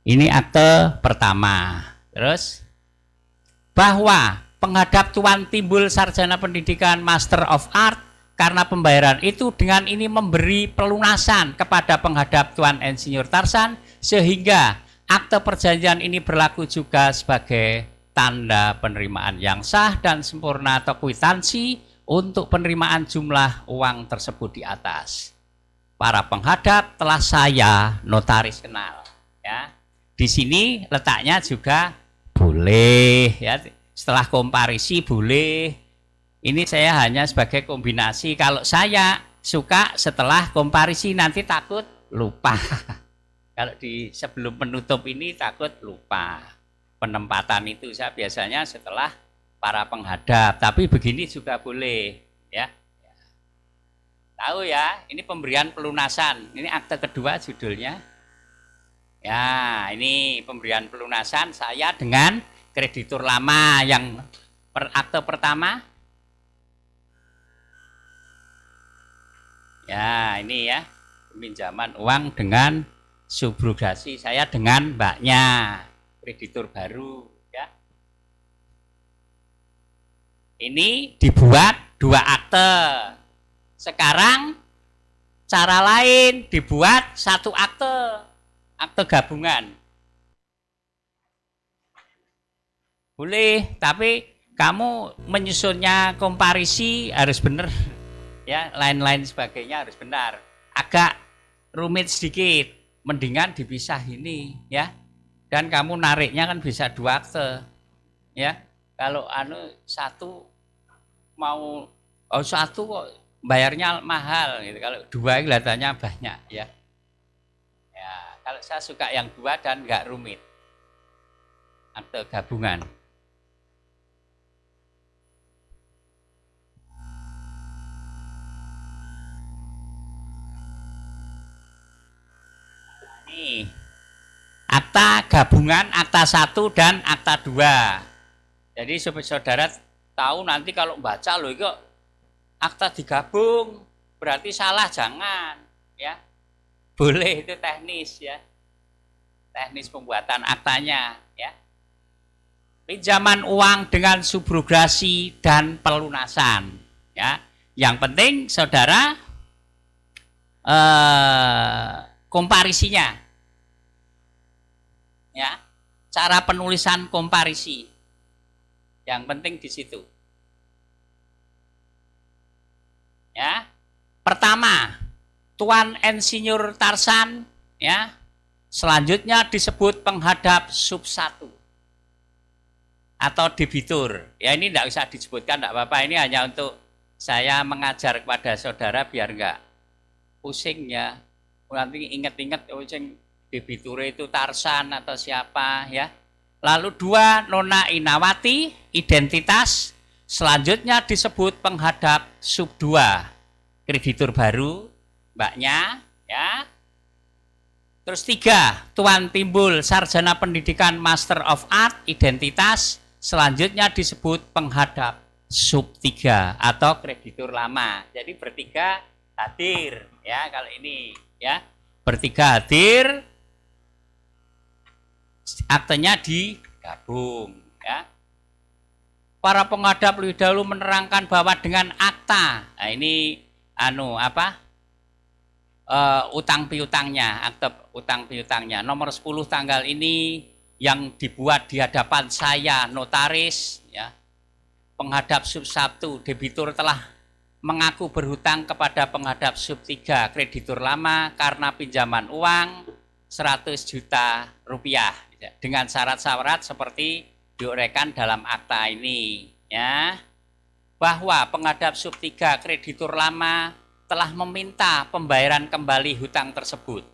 Ini akte pertama. Terus bahwa penghadap Tuan Timbul sarjana pendidikan Master of Art karena pembayaran itu dengan ini memberi pelunasan kepada penghadap Tuan Insinyur Tarsan sehingga akte perjanjian ini berlaku juga sebagai tanda penerimaan yang sah dan sempurna atau kwitansi untuk penerimaan jumlah uang tersebut di atas. Para penghadap telah saya notaris kenal ya. Di sini letaknya juga boleh ya. Setelah komparisi boleh. Ini saya hanya sebagai kombinasi. Kalau saya suka setelah komparisi nanti takut lupa. Kalau di sebelum penutup ini takut lupa. Penempatan itu saya biasanya setelah para penghadap, tapi begini juga boleh ya. Tahu ya, ini pemberian pelunasan. Ini akte kedua judulnya. Ya, ini pemberian pelunasan saya dengan kreditur lama yang akte pertama. Ya, ini ya, peminjaman uang dengan subrogasi saya dengan mbaknya, kreditur baru ya. Ini dibuat 2 akte. Sekarang cara lain dibuat 1 akte, akte gabungan. Boleh, tapi kamu menyusunnya komparisi harus benar ya, lain-lain sebagainya harus benar. Agak rumit sedikit, mendingan dipisah ini ya. Dan kamu nariknya kan bisa 2 akte ya. Kalau satu mau satu kok bayarnya mahal gitu. Kalau 2 kelihatannya banyak ya. Ya, kalau saya suka yang 2 dan nggak rumit. Akte gabungan. Nih, akta gabungan, akta 1 dan akta 2. Jadi saudara tahu nanti kalau baca loh kok akta digabung berarti salah, jangan ya. Boleh, itu teknis ya. Teknis pembuatan aktanya ya. Pinjaman uang dengan subrogasi dan pelunasan ya. Yang penting saudara komparisinya ya, cara penulisan komparisi yang penting di situ ya. Pertama, Tuan Insinyur Tarsan ya, selanjutnya disebut penghadap sub 1 atau debitur ya. Ini tidak usah disebutkan, tidak apa-apa, ini hanya untuk saya mengajar kepada saudara biar enggak pusing ya. Nanti ingat-ingat debitur itu Tarsan atau siapa ya. Lalu 2, Nona Inawati, identitas. Selanjutnya disebut penghadap sub 2, kreditur baru, mbaknya ya. Terus 3, Tuan Timbul, sarjana pendidikan Master of Art, identitas. Selanjutnya disebut penghadap sub 3 atau kreditur lama. Jadi bertiga hadir ya kalau ini ya. Bertiga hadir, aktenya digabung ya. Para penghadap lebih dahulu menerangkan bahwa dengan akta, nah ini utang piutangnya, akte utang piutangnya nomor 10 tanggal ini yang dibuat di hadapan saya notaris ya. Penghadap sub 1 debitur telah mengaku berhutang kepada penghadap sub 3 kreditur lama karena pinjaman uang 100 juta rupiah dengan syarat-syarat seperti diuraikan dalam akta ini ya. Bahwa penghadap sub 3 kreditur lama telah meminta pembayaran kembali hutang tersebut.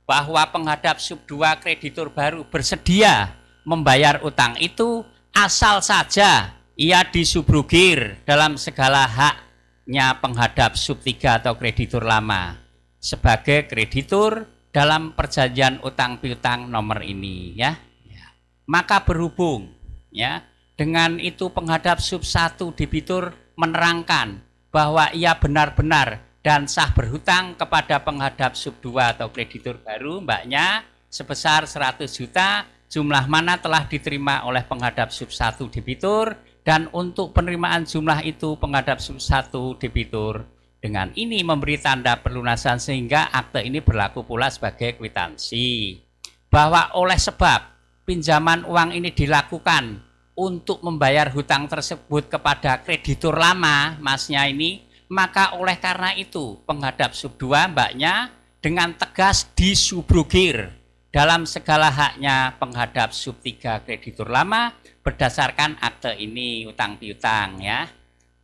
Bahwa penghadap sub 2 kreditur baru bersedia membayar utang itu asal saja ia disubrogir dalam segala haknya penghadap sub 3 atau kreditur lama sebagai kreditur dalam perjanjian utang piutang nomor ini ya. Maka berhubung ya dengan itu penghadap sub 1 debitur menerangkan bahwa ia benar-benar dan sah berhutang kepada penghadap sub 2 atau kreditur baru mbaknya sebesar 100 juta, jumlah mana telah diterima oleh penghadap sub 1 debitur, dan untuk penerimaan jumlah itu penghadap sub 1 debitur dengan ini memberi tanda pelunasan sehingga akte ini berlaku pula sebagai kwitansi. Bahwa oleh sebab pinjaman uang ini dilakukan untuk membayar hutang tersebut kepada kreditur lama masnya ini, maka oleh karena itu penghadap sub 2 mbaknya dengan tegas disubrogir dalam segala haknya penghadap sub 3 kreditur lama berdasarkan akte ini utang piutang ya.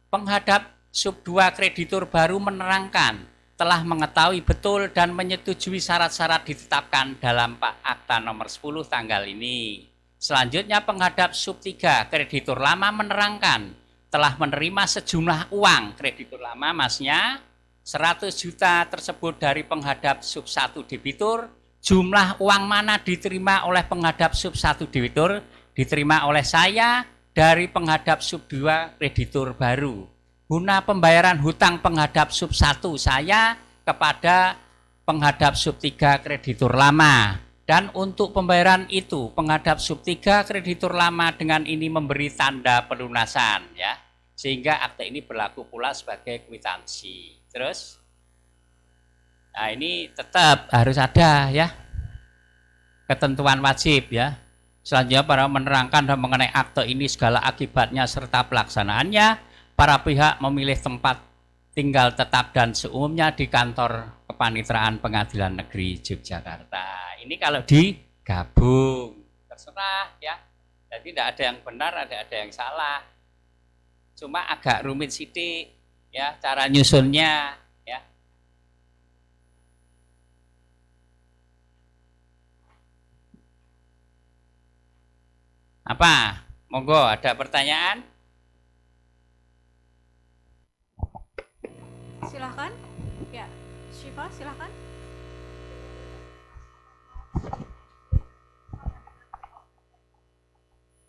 Penghadap sub 2 kreditur baru menerangkan telah mengetahui betul dan menyetujui syarat-syarat ditetapkan dalam akta nomor 10 tanggal ini. Selanjutnya penghadap sub 3 kreditur lama menerangkan telah menerima sejumlah uang kreditur lama masnya 100 juta tersebut dari penghadap sub 1 debitur. Jumlah uang mana diterima oleh penghadap sub 1 debitur? Diterima oleh saya dari penghadap sub 2 kreditur baru. Guna pembayaran hutang penghadap sub 1 saya kepada penghadap sub 3 kreditur lama. Dan untuk pembayaran itu, penghadap sub 3 kreditur lama dengan ini memberi tanda pelunasan, ya. Sehingga akte ini berlaku pula sebagai kwitansi. Terus, nah ini tetap harus ada, ya, ketentuan wajib, ya. Selanjutnya para menerangkan dan mengenai akte ini segala akibatnya serta pelaksanaannya, para pihak memilih tempat tinggal tetap dan seumumnya di kantor Kepanitraan Pengadilan Negeri Yogyakarta. Ini kalau digabung, terserah, ya. Jadi tidak ada yang benar, ada yang salah. Cuma agak rumit sidik, ya, cara nyusunnya, ya. Apa? Monggo, ada pertanyaan? Silahkan. Ya, Syifa silahkan.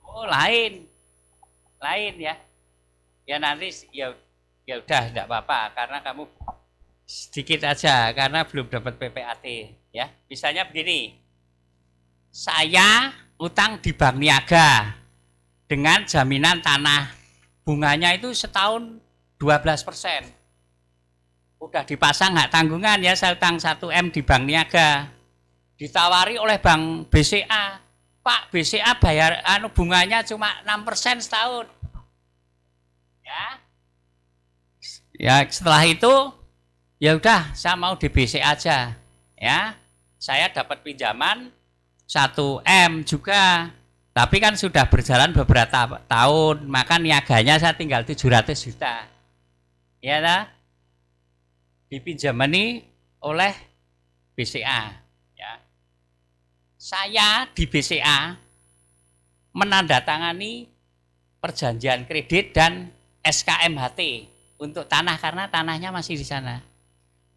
Oh, lain ya. Ya nanti ya udah enggak apa-apa karena kamu sedikit aja karena belum dapat PPAT, ya. Misalnya begini. Saya utang di Bank Niaga dengan jaminan tanah. Bunganya itu setahun 12%. Udah dipasang hak tanggungan, ya, saya utang 1 M di Bank Niaga. Ditawari oleh Bank BCA, Pak, BCA bayar bunganya cuma 6% setahun. Ya, setelah itu ya udah saya mau di BCA aja, ya. Saya dapat pinjaman 1 M juga. Tapi kan sudah berjalan beberapa tahun, maka niaganya saya tinggal 700 juta. Ya lah. Dipinjamani oleh BCA, ya. Saya di BCA menandatangani perjanjian kredit dan SKMHT untuk tanah karena tanahnya masih di sana.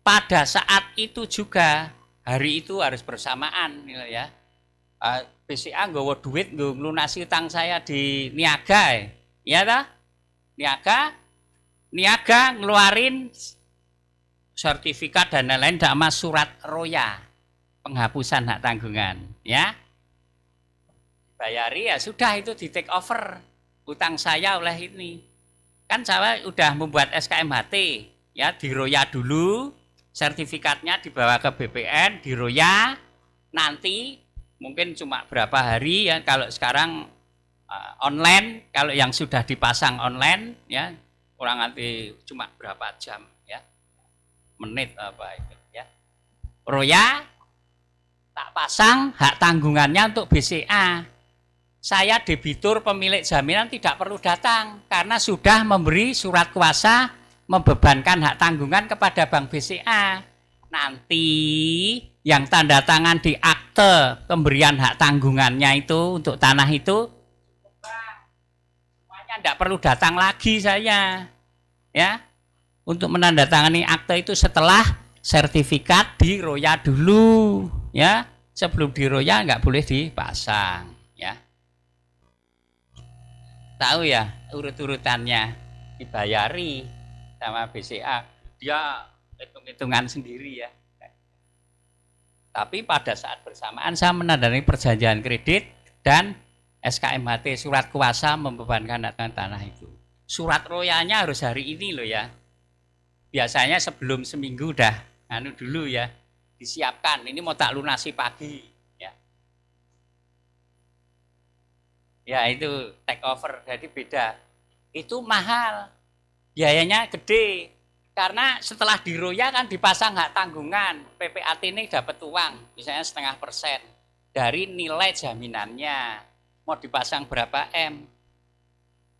Pada saat itu juga hari itu harus bersamaan, ya. BCA nggawa duit nggo nglunasi utang saya di Niaga, ya ta? Niaga ngeluarin sertifikat dan lain-lain sama surat roya penghapusan hak tanggungan, ya. Bayari ya sudah, itu di take over utang saya oleh ini. Kan saya udah membuat SKMHT, ya, diroya dulu, sertifikatnya dibawa ke BPN, diroya, nanti mungkin cuma berapa hari, ya, kalau sekarang online, kalau yang sudah dipasang online, ya, kurang nanti cuma berapa jam, ya, menit apa itu, ya. Roya tak pasang hak tanggungannya untuk BCA. Saya debitur pemilik jaminan tidak perlu datang karena sudah memberi surat kuasa membebankan hak tanggungan kepada Bank BCA. Nanti yang tanda tangan di akte pemberian hak tanggungannya itu untuk tanah itu semuanya tidak perlu datang lagi saya, ya, untuk menandatangani akte itu setelah sertifikat diroya dulu, ya. Sebelum diroya nggak boleh dipasang, ya. Tahu ya urut-urutannya, dibayari sama BCA, dia hitung-hitungan sendiri, ya. Tapi pada saat bersamaan saya menandatangani perjanjian kredit dan SKMHT, surat kuasa membebankan hak tanah itu. Surat royanya harus hari ini loh, ya. Biasanya sebelum seminggu udah dulu, ya, disiapkan. Ini mau tak lunasi pagi, ya. Ya itu take over, jadi beda. Itu mahal, biayanya gede. Karena setelah diroya kan dipasang hak tanggungan, PPAT ini dapat uang, misalnya 0,5% dari nilai jaminannya. Mau dipasang berapa M?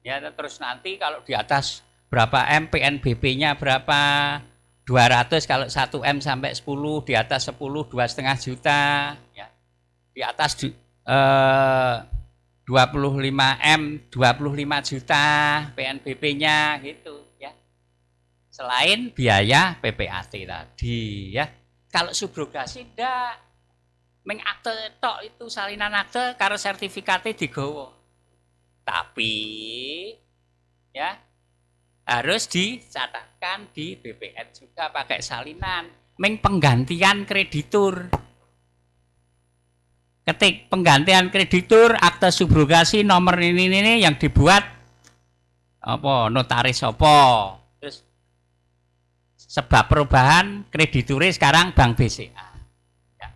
Ya, terus nanti kalau di atas berapa M, PNBP-nya berapa? 200 kalau 1 M sampai 10, di atas 10 2,5 juta, ya. Di atas 25 M 25 juta PNBP-nya gitu, ya. Selain biaya PPAT tadi, ya. Kalau subrogasi ndak, meng akte tok itu salinan akte karo sertifikatnya digowo. Tapi ya harus dicatatkan di BPN juga pakai salinan. meng penggantian kreditur. Ketik penggantian kreditur, akte subrogasi nomor ini yang dibuat apa notaris apa. Terus sebab perubahan krediturnya sekarang Bank BCA. Ya.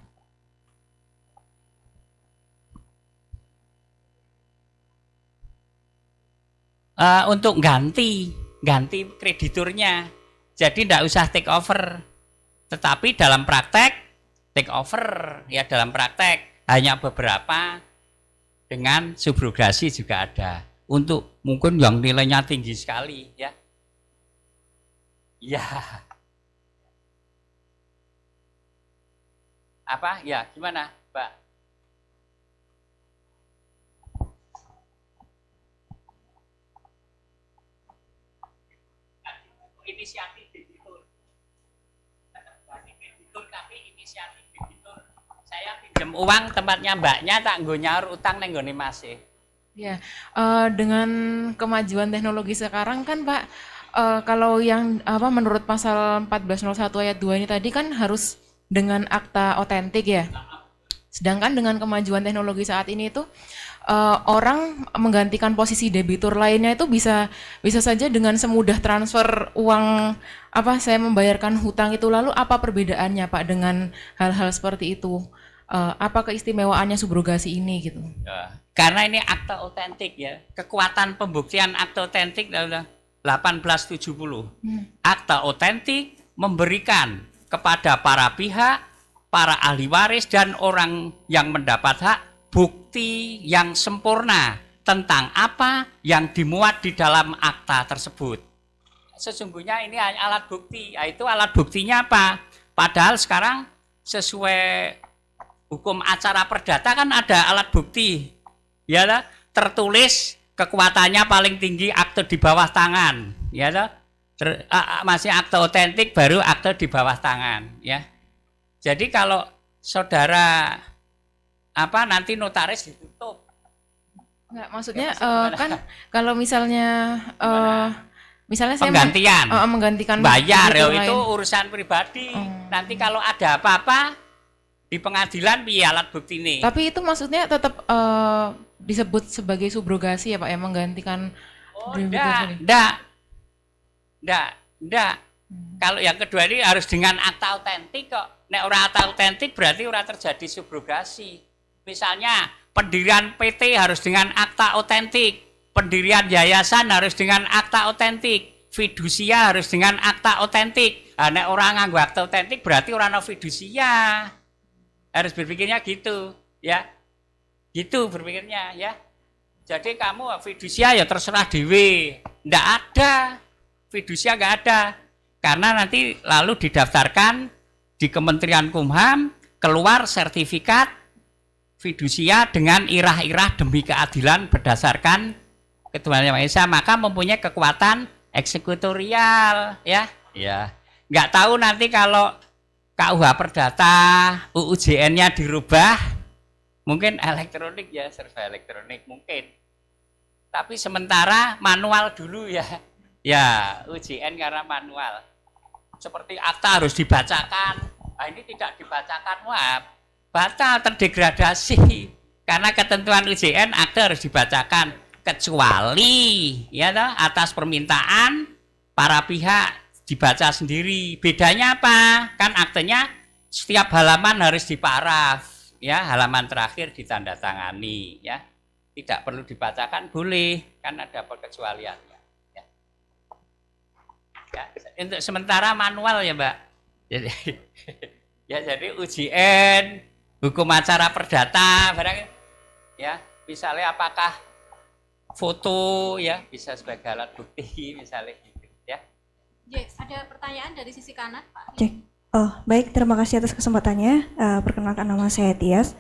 Untuk ganti krediturnya. Jadi tidak usah take over. Tetapi dalam praktek take over ya, dalam praktek hanya beberapa dengan subrogasi juga ada. Untuk mungkin yang nilainya tinggi sekali ya. Ya. Apa? Ya, gimana, Mbak? Inisiatif debitur. Debitur tapi inisiatif debitur. Saya pinjam uang tempatnya mbaknya, tak nggo nyaur utang neng nggone Mas. Ya, dengan kemajuan teknologi sekarang kan Pak, kalau yang menurut pasal 1401 ayat 2 ini tadi kan harus dengan akta otentik ya. Sedangkan dengan kemajuan teknologi saat ini itu orang menggantikan posisi debitur lainnya itu bisa saja dengan semudah transfer uang, saya membayarkan hutang itu. Lalu apa perbedaannya Pak dengan hal-hal seperti itu? Apa keistimewaannya subrogasi ini gitu? Ya, karena ini akte otentik ya. Kekuatan pembuktian akte otentik adalah 1870. Akte otentik memberikan kepada para pihak, para ahli waris dan orang yang mendapat hak bukti yang sempurna tentang apa yang dimuat di dalam akta tersebut. Sesungguhnya ini hanya alat bukti, yaitu alat buktinya apa? Padahal sekarang sesuai hukum acara perdata kan ada alat bukti, ya lah, tertulis kekuatannya paling tinggi akte di bawah tangan, ya lah, masih akte otentik baru akte di bawah tangan, ya. Jadi kalau saudara nanti notaris ditutup. Enggak, maksudnya kan kalau misalnya misalnya saya penggantian, menggantikan bayar ya, itu urusan pribadi. Nanti kalau ada apa-apa di pengadilan piye alat bukti ini. Tapi itu maksudnya tetap disebut sebagai subrogasi ya Pak, yang menggantikan. Enggak. Kalau yang kedua ini harus dengan akta otentik kok. Nek ora akta otentik berarti ora terjadi subrogasi. Misalnya pendirian PT harus dengan akta otentik, pendirian yayasan harus dengan akta otentik, fidusia harus dengan akta otentik. Nek orang nganggo akta otentik berarti ora ana fidusia. Harus berpikirnya gitu, ya. Gitu berpikirnya, ya. Jadi kamu fidusia ya terserah dewe. Ndak ada. Fidusia nggak ada. Karena nanti lalu didaftarkan di Kementerian Kumham, keluar sertifikat fidusia dengan irah-irah demi keadilan berdasarkan Ketuhanan Yang Maha Esa, maka mempunyai kekuatan eksekutorial, ya. Ya. Nggak tahu nanti kalau KUH Perdata, UUJN-nya dirubah, mungkin elektronik ya, serba elektronik mungkin. Tapi sementara manual dulu ya. Ya, UJN karena manual. Seperti akta harus dibacakan. Nah, ini tidak dibacakan, wah, batal, terdegradasi. Karena ketentuan UJN akta harus dibacakan, kecuali ya atas permintaan para pihak dibaca sendiri. Bedanya apa? Kan aktenya setiap halaman harus diparaf, ya, halaman terakhir ditandatangani, ya. Tidak perlu dibacakan, boleh, kan ada perkecualiannya. Ya. Ya, untuk sementara manual ya, Mbak. Jadi ya, jadi UJN, hukum acara perdata, barang, ya, misalnya apakah foto, ya, bisa sebagai alat bukti, misalnya gitu, ya. Yes, ada pertanyaan dari sisi kanan, Pak. Cek. Oh, baik, terima kasih atas kesempatannya. Perkenalkan, nama saya Tias.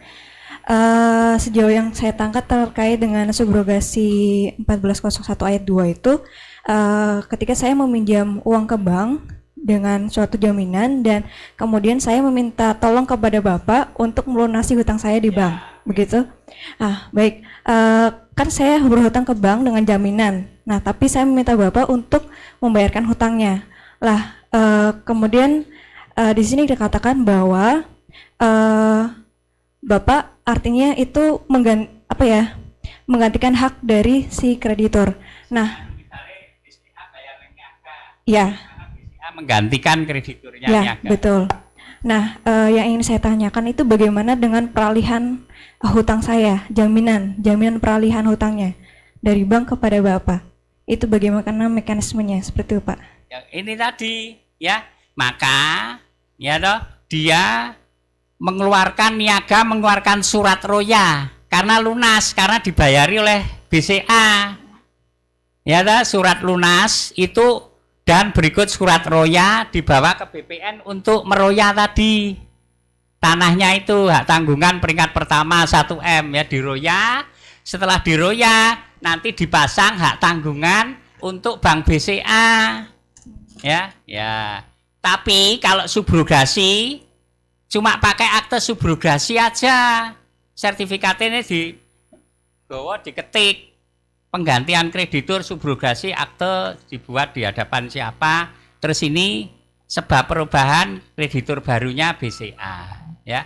Sejauh yang saya tangkap terkait dengan subrogasi 1401 ayat 2 itu, ketika saya meminjam uang ke bank dengan suatu jaminan dan kemudian saya meminta tolong kepada Bapak untuk melunasi hutang saya di bank, begitu? Baik, kan saya berhutang ke bank dengan jaminan. Nah, tapi saya meminta Bapak untuk membayarkan hutangnya. Lah, kemudian Di sini dikatakan bahwa eh, Bapak artinya itu menggantikan hak dari si kreditur. Nah, ya, Menggantikan krediturnya ya, niaga. betul. Nah, yang ingin saya tanyakan itu bagaimana dengan peralihan hutang saya, jaminan peralihan hutangnya dari bank kepada Bapak. Itu bagaimana mekanismenya seperti itu, Pak? Ya, ini tadi ya, maka ya toh dia mengeluarkan surat roya karena lunas, karena dibayari oleh BCA. Ya toh, surat lunas itu dan berikut surat roya dibawa ke BPN untuk meroya tadi. Tanahnya itu hak tanggungan peringkat pertama 1M ya, diroya. Setelah diroya nanti dipasang hak tanggungan untuk Bank BCA. Ya, ya. Tapi kalau subrogasi cuma pakai akte subrogasi aja. Sertifikatnya diketik. Penggantian kreditur subrogasi akte dibuat di hadapan siapa. Terus ini sebab perubahan kreditur barunya BCA, ya.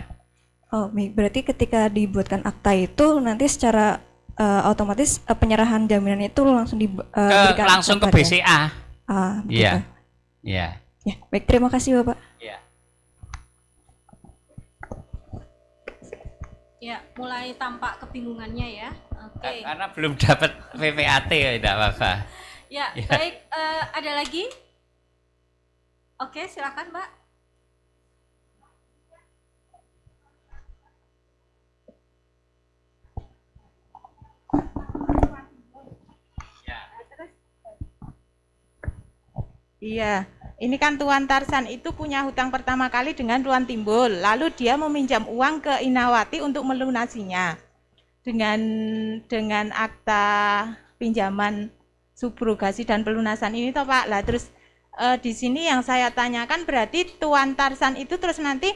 Oh, berarti ketika dibuatkan akta itu nanti secara otomatis penyerahan jaminan itu langsung diberikan langsung ke kepada- BCA. begitu. Iya. Iya. Ya, baik, terima kasih Bapak. Iya. Ya, mulai tampak kebingungannya ya. Oke. Karena belum dapat PPAT ya, tidak apa-apa. Ya, Ya. baik. Ada lagi? Oke, silakan, Mbak. Iya, ini kan Tuan Tarsan itu punya hutang pertama kali dengan Tuan Timbul, lalu dia meminjam uang ke Inawati untuk melunasinya dengan akta pinjaman subrogasi dan pelunasan ini toh Pak. Lah terus di sini yang saya tanyakan berarti Tuan Tarsan itu terus nanti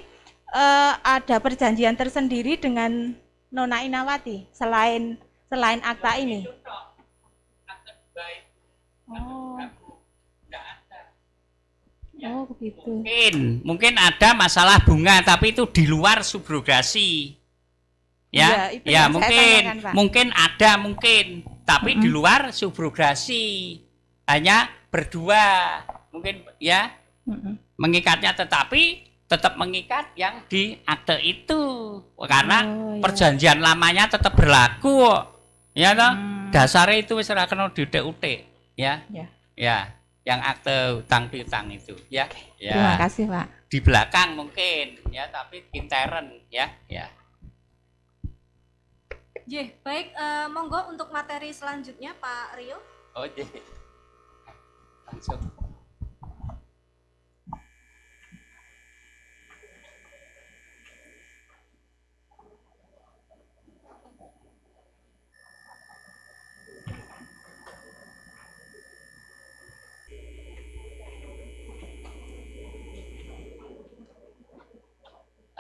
ada perjanjian tersendiri dengan Nona Inawati selain akta ini. Oh. Oh begitu. Mungkin ada masalah bunga tapi itu di luar subrogasi. Ya, Iya, itu ya yang saya tanyakan, Pak. mungkin ada tapi di luar subrogasi. Hanya berdua. Mungkin ya. Mengikatnya tetapi tetap mengikat yang di akte itu. Karena iya. perjanjian lamanya tetap berlaku kok. Ya toh? Dasarnya itu wis ora kena diutik-utik, ya. Ya. Ya, yang akte hutang piutang itu, ya. Ya. Terima kasih, Pak. Di belakang mungkin, ya, tapi intern, ya, ya. J, baik. Monggo untuk materi selanjutnya, Pak Rio. Oh, J. Langsung.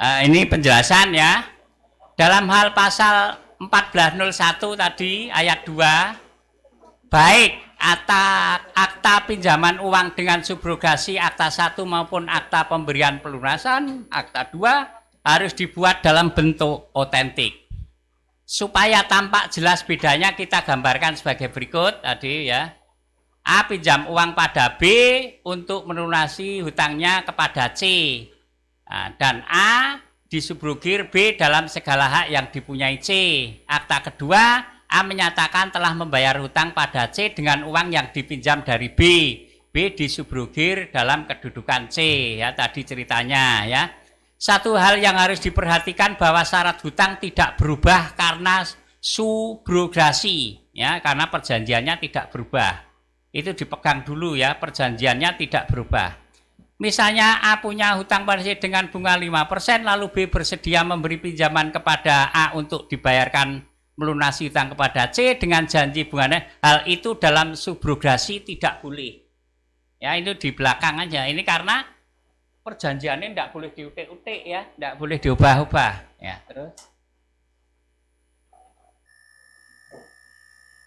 Ini penjelasan ya. Dalam hal pasal 1401 tadi ayat 2, baik akta pinjaman uang dengan subrogasi akta 1 maupun akta pemberian pelunasan akta 2 harus dibuat dalam bentuk otentik. Supaya tampak jelas bedanya kita gambarkan sebagai berikut tadi ya. A pinjam uang pada B untuk melunasi hutangnya kepada C. Nah, dan A disubrogir B dalam segala hak yang dipunyai C. Akta kedua, A menyatakan telah membayar hutang pada C dengan uang yang dipinjam dari B. B disubrogir dalam kedudukan C. Ya, tadi ceritanya ya. Satu hal yang harus diperhatikan bahwa syarat hutang tidak berubah karena subrogasi, ya, karena perjanjiannya tidak berubah. Itu dipegang dulu ya, perjanjiannya tidak berubah. Misalnya A punya hutang pada C dengan bunga 5%, lalu B bersedia memberi pinjaman kepada A untuk dibayarkan melunasi hutang kepada C dengan janji bunganya. Hal itu dalam subrogasi tidak boleh. Ya, itu di belakang aja. Ini karena perjanjiannya tidak boleh diutik-utik ya, tidak boleh diubah-ubah. Ya, terus.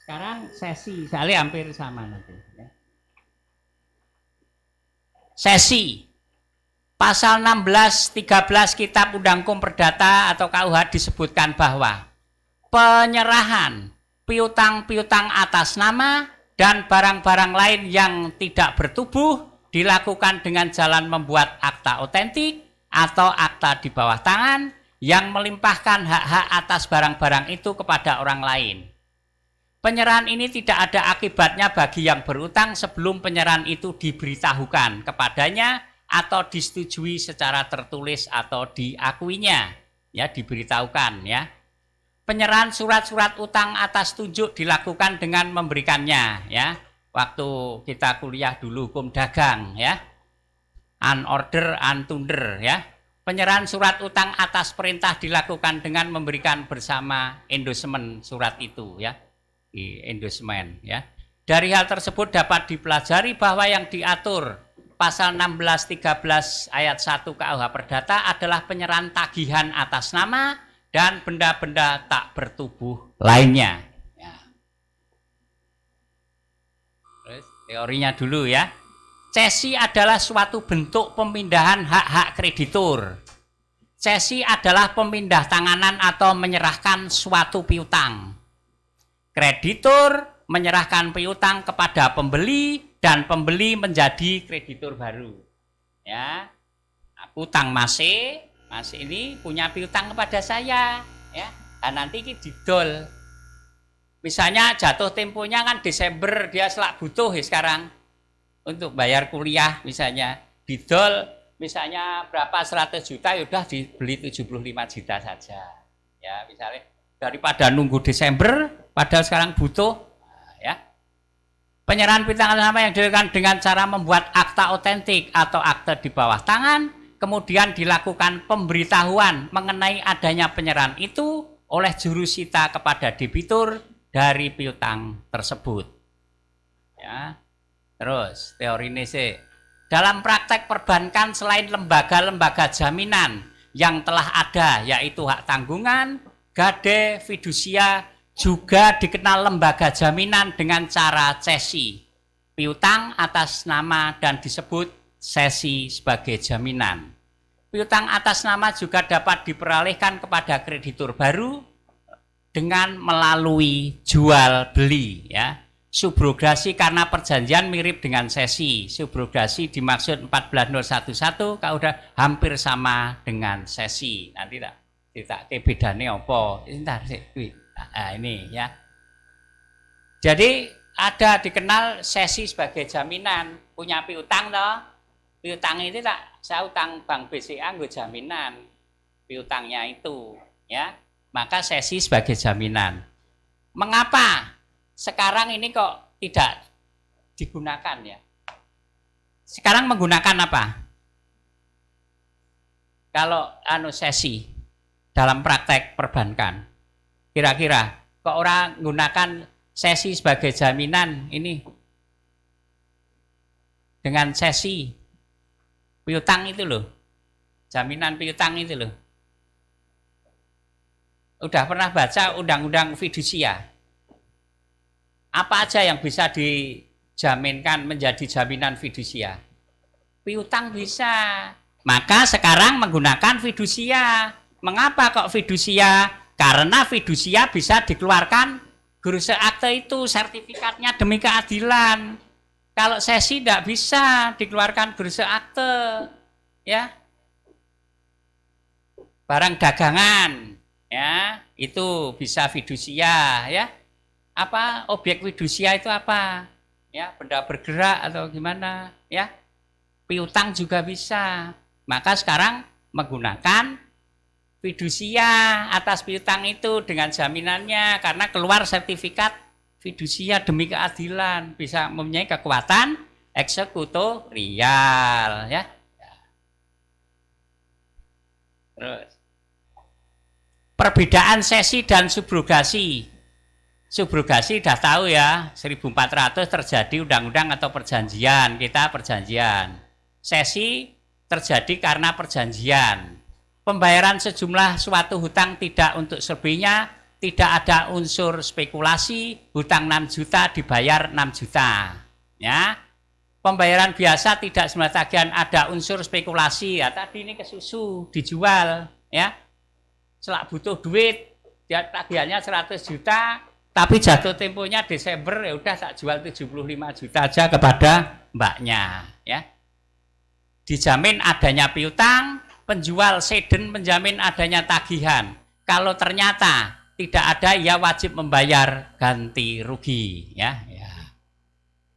Sekarang sesi, soalnya hampir sama nanti. Ya. Sesi Pasal 16, 13 Kitab Undang-Undang Perdata atau KUH disebutkan bahwa penyerahan piutang-piutang atas nama dan barang-barang lain yang tidak bertubuh dilakukan dengan jalan membuat akta otentik atau akta di bawah tangan yang melimpahkan hak-hak atas barang-barang itu kepada orang lain. Penyerahan ini tidak ada akibatnya bagi yang berutang sebelum penyerahan itu diberitahukan kepadanya atau disetujui secara tertulis atau diakuinya, ya, diberitahukan, ya. Penyerahan surat-surat utang atas tunjuk dilakukan dengan memberikannya, ya. Waktu kita kuliah dulu hukum dagang, ya. Unorder, untunder, ya. Penyerahan surat utang atas perintah dilakukan dengan memberikan bersama endorsement surat itu, ya. Di endorsement, ya. Dari hal tersebut dapat dipelajari bahwa yang diatur pasal 16 13 ayat 1 KUH Perdata adalah penyerahan tagihan atas nama dan benda-benda tak bertubuh lainnya. Ya. Terus teorinya dulu, ya. Cesi adalah suatu bentuk pemindahan hak-hak kreditur. Cesi adalah pemindah tanganan atau menyerahkan suatu piutang. Kreditur menyerahkan piutang kepada pembeli dan pembeli menjadi kreditur baru. Ya, aku utang Mas ini punya piutang kepada saya, ya. Dan nanti ini didol. Misalnya jatuh temponya kan Desember, dia selak butuh ya sekarang untuk bayar kuliah, misalnya didol misalnya berapa 100 juta, ya udah dibeli 75 juta saja. Ya, misalnya daripada nunggu Desember padahal sekarang butuh. Penyerahan piutang atas nama yang dilakukan dengan cara membuat akta otentik atau akte di bawah tangan, kemudian dilakukan pemberitahuan mengenai adanya penyerahan itu oleh jurusita kepada debitur dari piutang tersebut. Ya. Terus teori ini sih, dalam praktek perbankan selain lembaga-lembaga jaminan yang telah ada, yaitu hak tanggungan, gade, fidusia, juga dikenal lembaga jaminan dengan cara cesi, piutang atas nama dan disebut cesi sebagai jaminan. Piutang atas nama juga dapat diperalihkan kepada kreditur baru dengan melalui jual beli, ya. Subrogasi karena perjanjian mirip dengan sesi. Subrogasi dimaksud 14011 kalau udah hampir sama dengan sesi. Nanti tak bedane apa? Entar sik. Nah, ini, ya. Jadi ada dikenal sesi sebagai jaminan, punya piutang toh. Piutang itu saya utang Bank BCA nggo jaminan piutangnya itu, ya. Maka sesi sebagai jaminan. Mengapa sekarang ini kok tidak digunakan, ya? Sekarang menggunakan apa? Kalau sesi dalam praktek perbankan. Kira-kira kok orang menggunakan sesi sebagai jaminan ini dengan sesi piutang itu loh, jaminan piutang itu loh. Udah pernah baca undang-undang fidusia? Apa aja yang bisa dijaminkan menjadi jaminan fidusia? Piutang bisa. Maka sekarang menggunakan fidusia. Mengapa kok fidusia? Karena fidusia bisa dikeluarkan guruse akte itu sertifikatnya demi keadilan. Kalau sesi tidak bisa dikeluarkan guruse akte, ya. Barang dagangan, ya, itu bisa fidusia, ya. Apa objek fidusia itu apa? Ya, benda bergerak atau gimana, ya. Piutang juga bisa. Maka sekarang menggunakan fidusia atas piutang itu dengan jaminannya karena keluar sertifikat fidusia demi keadilan, bisa mempunyai kekuatan eksekutorial, ya. Terus perbedaan sesi dan subrogasi. Subrogasi sudah tahu, ya, 1400 terjadi undang-undang atau perjanjian, kita perjanjian. Sesi terjadi karena perjanjian. Pembayaran sejumlah suatu hutang tidak untuk selebihnya, tidak ada unsur spekulasi, hutang 6 juta dibayar 6 juta. Ya. pembayaran biasa tidak semata tagihan, ada unsur spekulasi. Ya, tadi ini ke susu dijual, ya. Selak butuh duit, dia tagihannya 100 juta, tapi jatuh temponya Desember, ya udah tak jual 75 juta aja kepada mbaknya, ya. Dijamin adanya piutang, penjual seden menjamin adanya tagihan. Kalau ternyata tidak ada, ya wajib membayar ganti rugi, ya.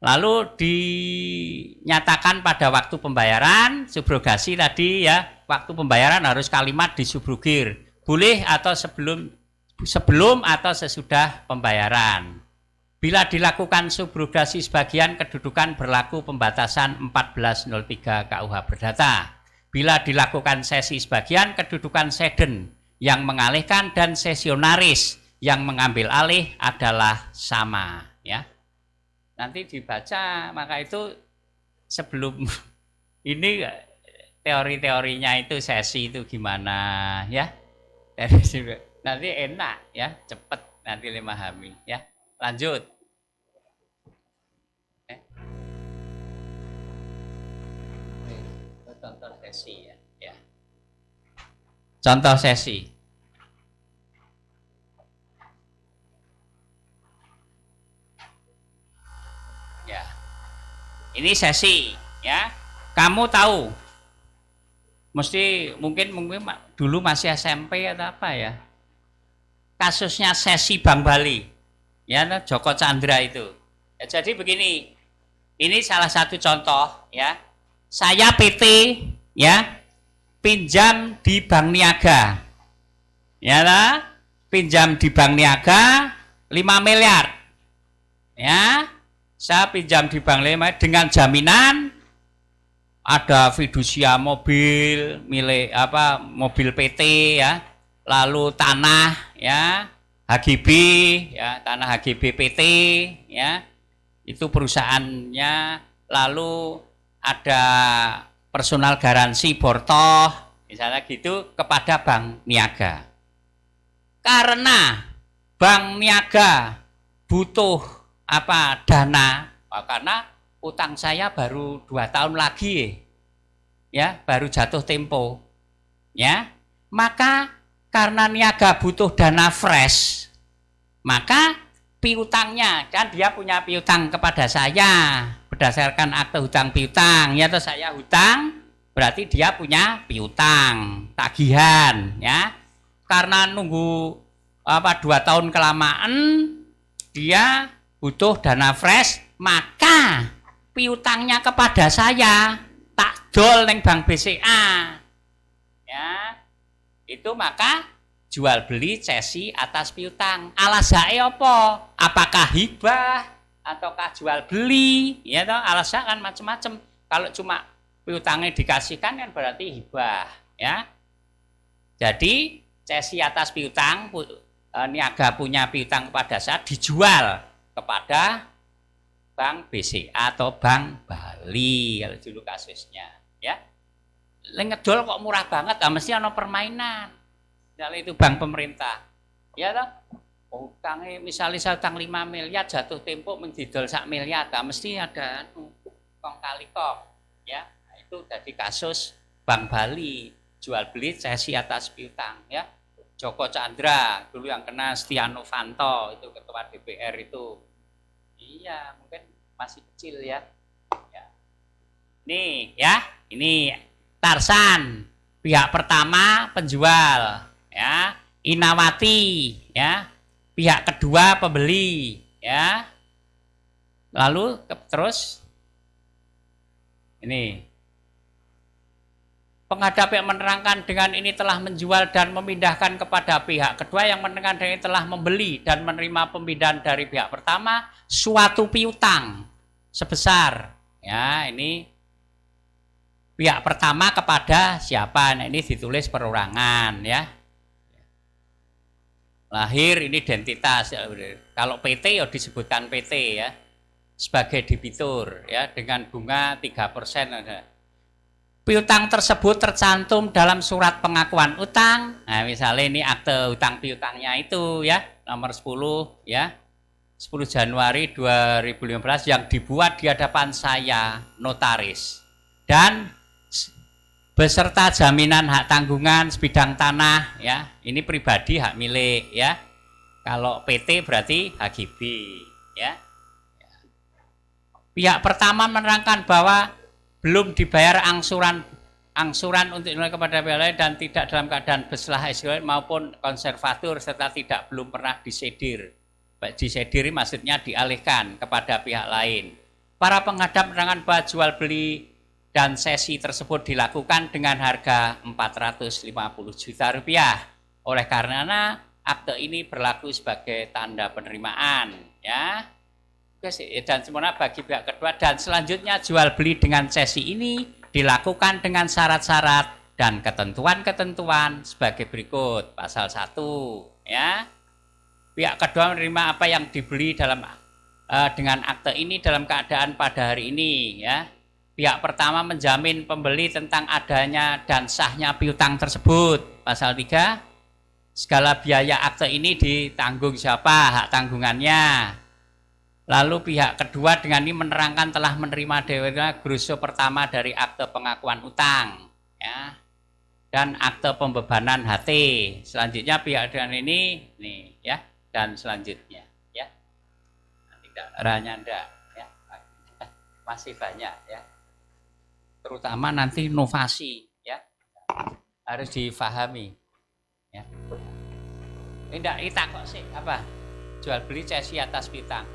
Lalu dinyatakan pada waktu pembayaran, subrogasi tadi ya, waktu pembayaran harus kalimat disubrogir, boleh atau sebelum atau sesudah pembayaran. Bila dilakukan subrogasi sebagian, kedudukan berlaku pembatasan 1403 KUH Perdata. Bila dilakukan sesi sebagian, kedudukan seden yang mengalihkan dan sesionaris yang mengambil alih adalah sama, ya. Nanti dibaca, maka itu sebelum ini teori-teorinya itu sesi itu gimana, ya. Nanti enak, ya, cepet nanti memahami, ya. Lanjut. Contoh sesi, ya. Contoh sesi. Ya. Ini sesi, ya. Kamu tahu. Mungkin dulu masih SMP atau apa ya. Kasusnya sesi Bank Bali. Ya, Joko Chandra itu. Ya, jadi begini. Ini salah satu contoh, ya. Saya PT, ya, pinjam di Bank Niaga. Ya lah, pinjam di Bank Niaga 5 miliar. Ya. Saya pinjam di Bank Niaga dengan jaminan ada fidusia mobil milik mobil PT, ya. Lalu tanah, ya, HGB, ya, tanah HGB PT, ya. Itu perusahaannya, lalu ada personal garansi Bortoh, misalnya gitu kepada Bank Niaga. Karena Bank Niaga butuh dana, karena utang saya baru 2 tahun lagi, ya, baru jatuh tempo, ya. Maka karena Niaga butuh dana fresh, maka piutangnya, kan dia punya piutang kepada saya berdasarkan akte hutang piutang, ya, atau saya hutang, berarti dia punya piutang tagihan, ya. Karena nunggu 2 tahun kelamaan, dia butuh dana fresh, maka piutangnya kepada saya tak dol neng Bank BCA, ya. Itu maka jual beli cesi atas piutang. Alasannya apa? Apakah hibah ataukah jual beli? Ya toh, alasan kan macam-macam. Kalau cuma piutangnya dikasihkan kan berarti hibah, ya. Jadi cesi atas piutang, Niaga punya piutang kepada saya, dijual kepada Bank BCA atau Bank Bali kalau dulu kasusnya, ya. Ngedol kok murah banget, mesti ada permainan. Misalnya itu bank pemerintah, ya toh. Utangnya misalnya saya utang 5 miliar, jatuh tempo mendidol 1 miliar, mesti ada kong kali kong, ya. Nah, itu jadi kasus Bank Bali, jual beli cesi atas piutang, ya. Joko Chandra dulu yang kena, Setia Novanto itu ketua DPR itu, iya, mungkin masih kecil, ya. Nih, ya, ini Tarsan, pihak pertama penjual, ya. Inawati, ya, pihak kedua pembeli, ya. Lalu terus ini penghadap yang menerangkan dengan ini telah menjual dan memindahkan kepada pihak kedua yang menerangkan dengan ini telah membeli dan menerima pemindahan dari pihak pertama suatu piutang sebesar, ya, ini pihak pertama kepada siapa? Nah, ini ditulis perorangan, ya. Lahir ini identitas. Kalau PT ya disebutkan PT, ya, sebagai debitur, ya, dengan bunga 3%. Piutang tersebut tercantum dalam surat pengakuan utang. Nah, misalnya ini akte hutang piutangnya itu, ya, nomor 10, ya. 10 Januari 2015 yang dibuat di hadapan saya notaris dan beserta jaminan hak tanggungan sebidang tanah ya. Ini pribadi hak milik ya. Kalau PT berarti HGB ya. Pihak pertama menerangkan bahwa belum dibayar angsuran untuk kepada pihak lain dan tidak dalam keadaan bersalah maupun konservator serta belum pernah disedir. Disediri maksudnya dialihkan kepada pihak lain. Para penghadap menerangkan bahwa jual beli dan sesi tersebut dilakukan dengan harga 450 juta rupiah. Oleh karena akte ini berlaku sebagai tanda penerimaan ya. Dan semuanya bagi pihak kedua dan selanjutnya jual beli dengan sesi ini dilakukan dengan syarat-syarat dan ketentuan-ketentuan sebagai berikut. Pasal 1 ya. Pihak kedua menerima apa yang dibeli dengan akte ini dalam keadaan pada hari ini ya. Pihak pertama menjamin pembeli tentang adanya dan sahnya piutang tersebut. Pasal 3, segala biaya akte ini ditanggung siapa, hak tanggungannya. Lalu pihak kedua dengan ini menerangkan telah menerima gruso pertama dari akte pengakuan utang ya. Dan akte pembebanan HT. Selanjutnya pihak dengan ini nih ya. Dan selanjutnya ya tidak hanya enggak ya masih banyak ya terutama nanti inovasi ya harus difahami ya. Tidak kok sih apa jual beli cesi atas piutang.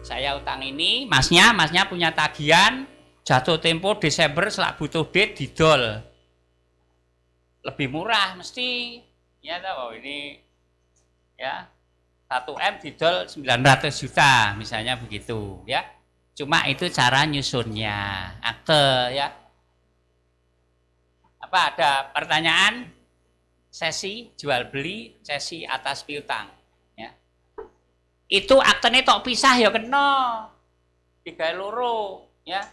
Saya utang ini masnya punya tagihan jatuh tempo Desember selak butuh duit didol lebih murah mesti ya tahu ini ya 1M didol 900 juta misalnya begitu ya. Cuma itu cara nyusunnya akte ya. Apa ada pertanyaan? Sesi jual beli sesi atas piutang ya. Itu aktene tok pisah ya kena. Digawe loro ya.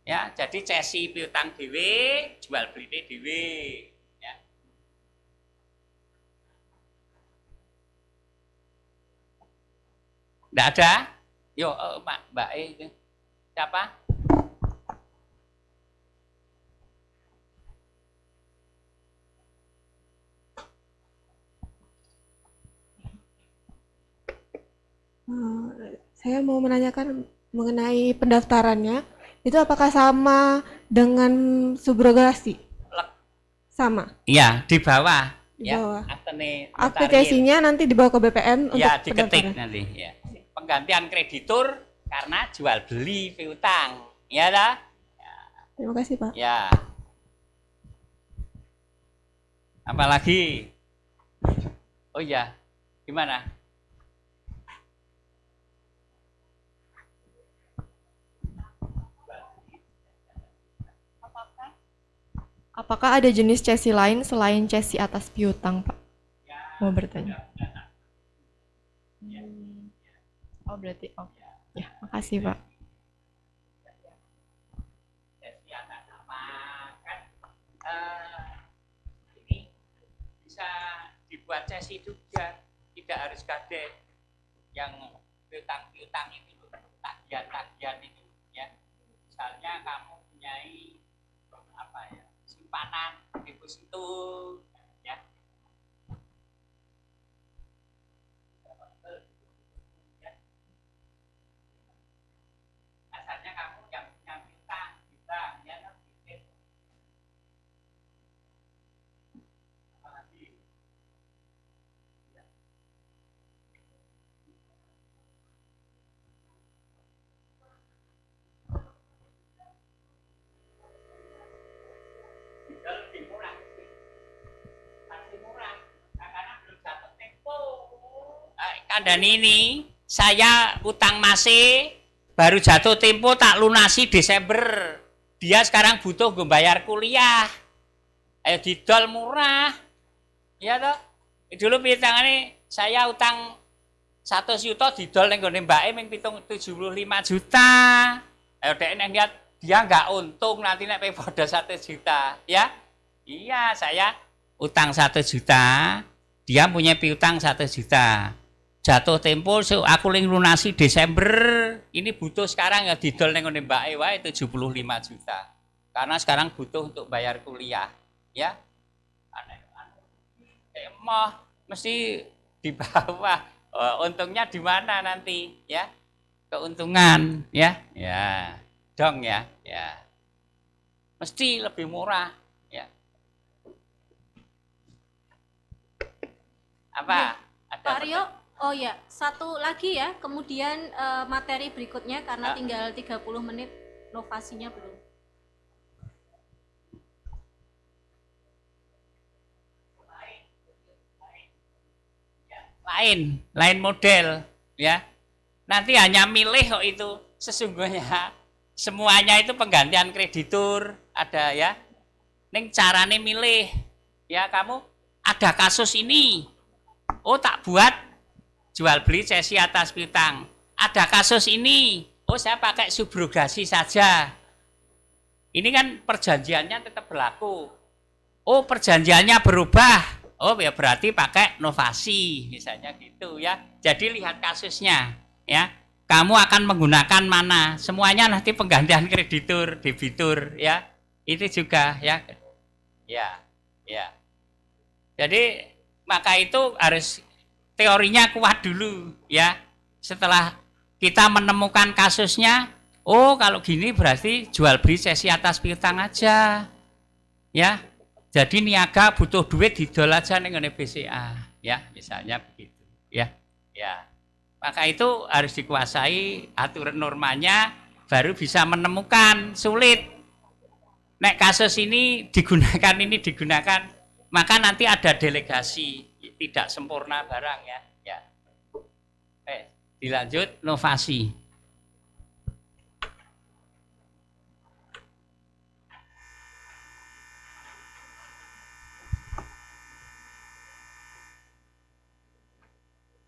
Ya, jadi sesi piutang dhewe, jual beli dhewe. Tidak ada? Yuk, Mbak E. Siapa? Saya mau menanyakan mengenai pendaftarannya. Itu apakah sama dengan subrogasi? Sama? Iya, di bawah. Di ya, bawah. Akte cesinya nanti dibawa ke BPN untuk ya, diketik pendaftaran. nanti ya. Penggantian kreditur karena jual beli piutang. Ya dah? Terima kasih, Pak. Ya. Apalagi? Oh iya, gimana? Apakah ada jenis cesi lain selain cesi atas piutang, Pak? Mau bertanya. Oh berarti, oh ya, makasih Pak. Cesi atas nama kan ini bisa dibuat cesi juga, tidak harus kade yang piutang itu tagihan itu ya. Misalnya kamu punyai apa ya simpanan deposito ya. Asalnya kamu yang punya piutang ya kan apalagi lebih murah masih murah karena belum jatuh tempo dan ini saya utang masih baru jatuh tempo tak lunasi Desember dia sekarang butuh gue bayar kuliah ayo didol murah ya toh dulu piutangane saya utang 1 juta didol yang gue mbak ming 75 juta ayo dek neng lihat dia nggak untung nanti nek pada 1 juta ya iya saya utang 1 juta dia punya piutang 1 juta jatuh tempo aku ling lunasi Desember, ini butuh sekarang ya didol ning ngene mbake wae 75 juta. Karena sekarang butuh untuk bayar kuliah, ya. Emoh mesti di bawah. Untungnya di mana nanti, ya? Keuntungan, ya. Ya. Dong ya, ya. Mesti lebih murah, ya. Apa? Ada Pak Rio, oh ya, satu lagi ya, kemudian materi berikutnya karena tinggal 30 menit, inovasinya belum. Lain model, ya. Nanti hanya milih kok itu. Sesungguhnya semuanya itu penggantian kreditur, ada ya. Ning carane milih, ya kamu ada kasus ini, oh tak buat jual beli cesi atas piutang. Ada kasus ini, oh saya pakai subrogasi saja. Ini kan perjanjiannya tetap berlaku. Oh perjanjiannya berubah, oh ya berarti pakai novasi, misalnya gitu ya. Jadi lihat kasusnya, ya. Kamu akan menggunakan mana? Semuanya nanti penggantian kreditur, debitur, ya. Itu juga, ya. Ya, ya. Jadi maka itu harus teorinya kuat dulu, ya. Setelah kita menemukan kasusnya, oh kalau gini berarti jual beli cesi atas piutang aja, ya. Jadi niaga butuh duit didol aja ning ngene BCA, ya, misalnya begitu, ya. Ya. Maka itu harus dikuasai aturan normanya baru bisa menemukan. Sulit. Nek kasus ini digunakan, maka nanti ada delegasi, tidak sempurna barang ya. Ya. Dilanjut novasi.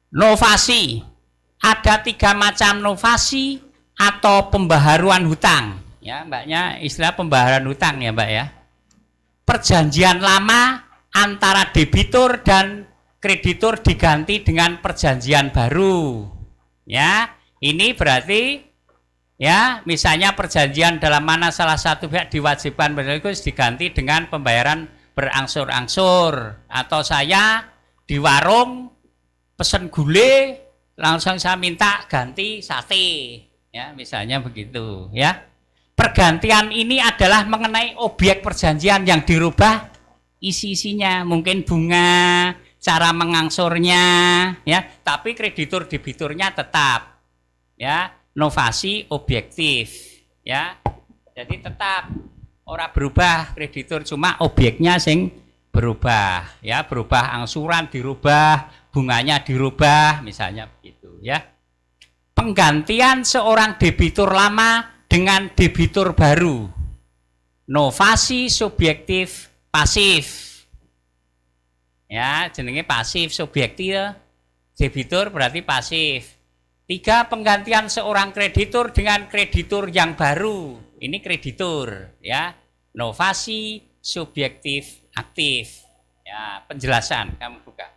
Novasi. Ada 3 macam novasi atau pembaharuan hutang. Ya, mbaknya istilah pembaharuan hutang ya, mbak ya. Perjanjian lama antara debitur dan kreditur diganti dengan perjanjian baru. Ya, ini berarti ya, misalnya perjanjian dalam mana salah satu pihak diwajibkan sekaligus diganti dengan pembayaran berangsur-angsur. Atau saya di warung pesen gulai langsung saya minta ganti sate, ya misalnya begitu, ya. Pergantian ini adalah mengenai objek perjanjian yang dirubah isi-isinya, mungkin bunga, cara mengangsurnya, ya. Tapi kreditur debiturnya tetap, ya. Novasi objektif, ya. Jadi tetap ora berubah kreditur, cuma objeknya sing berubah, ya. Berubah angsuran dirubah, bunganya dirubah, misalnya begitu ya. Penggantian seorang debitur lama dengan debitur baru. Novasi subjektif pasif. Ya, jenenge pasif subjektif ya. Debitur berarti pasif. 3, penggantian seorang kreditur dengan kreditur yang baru. Ini kreditur ya. Novasi subjektif aktif. Ya, penjelasan kamu buka.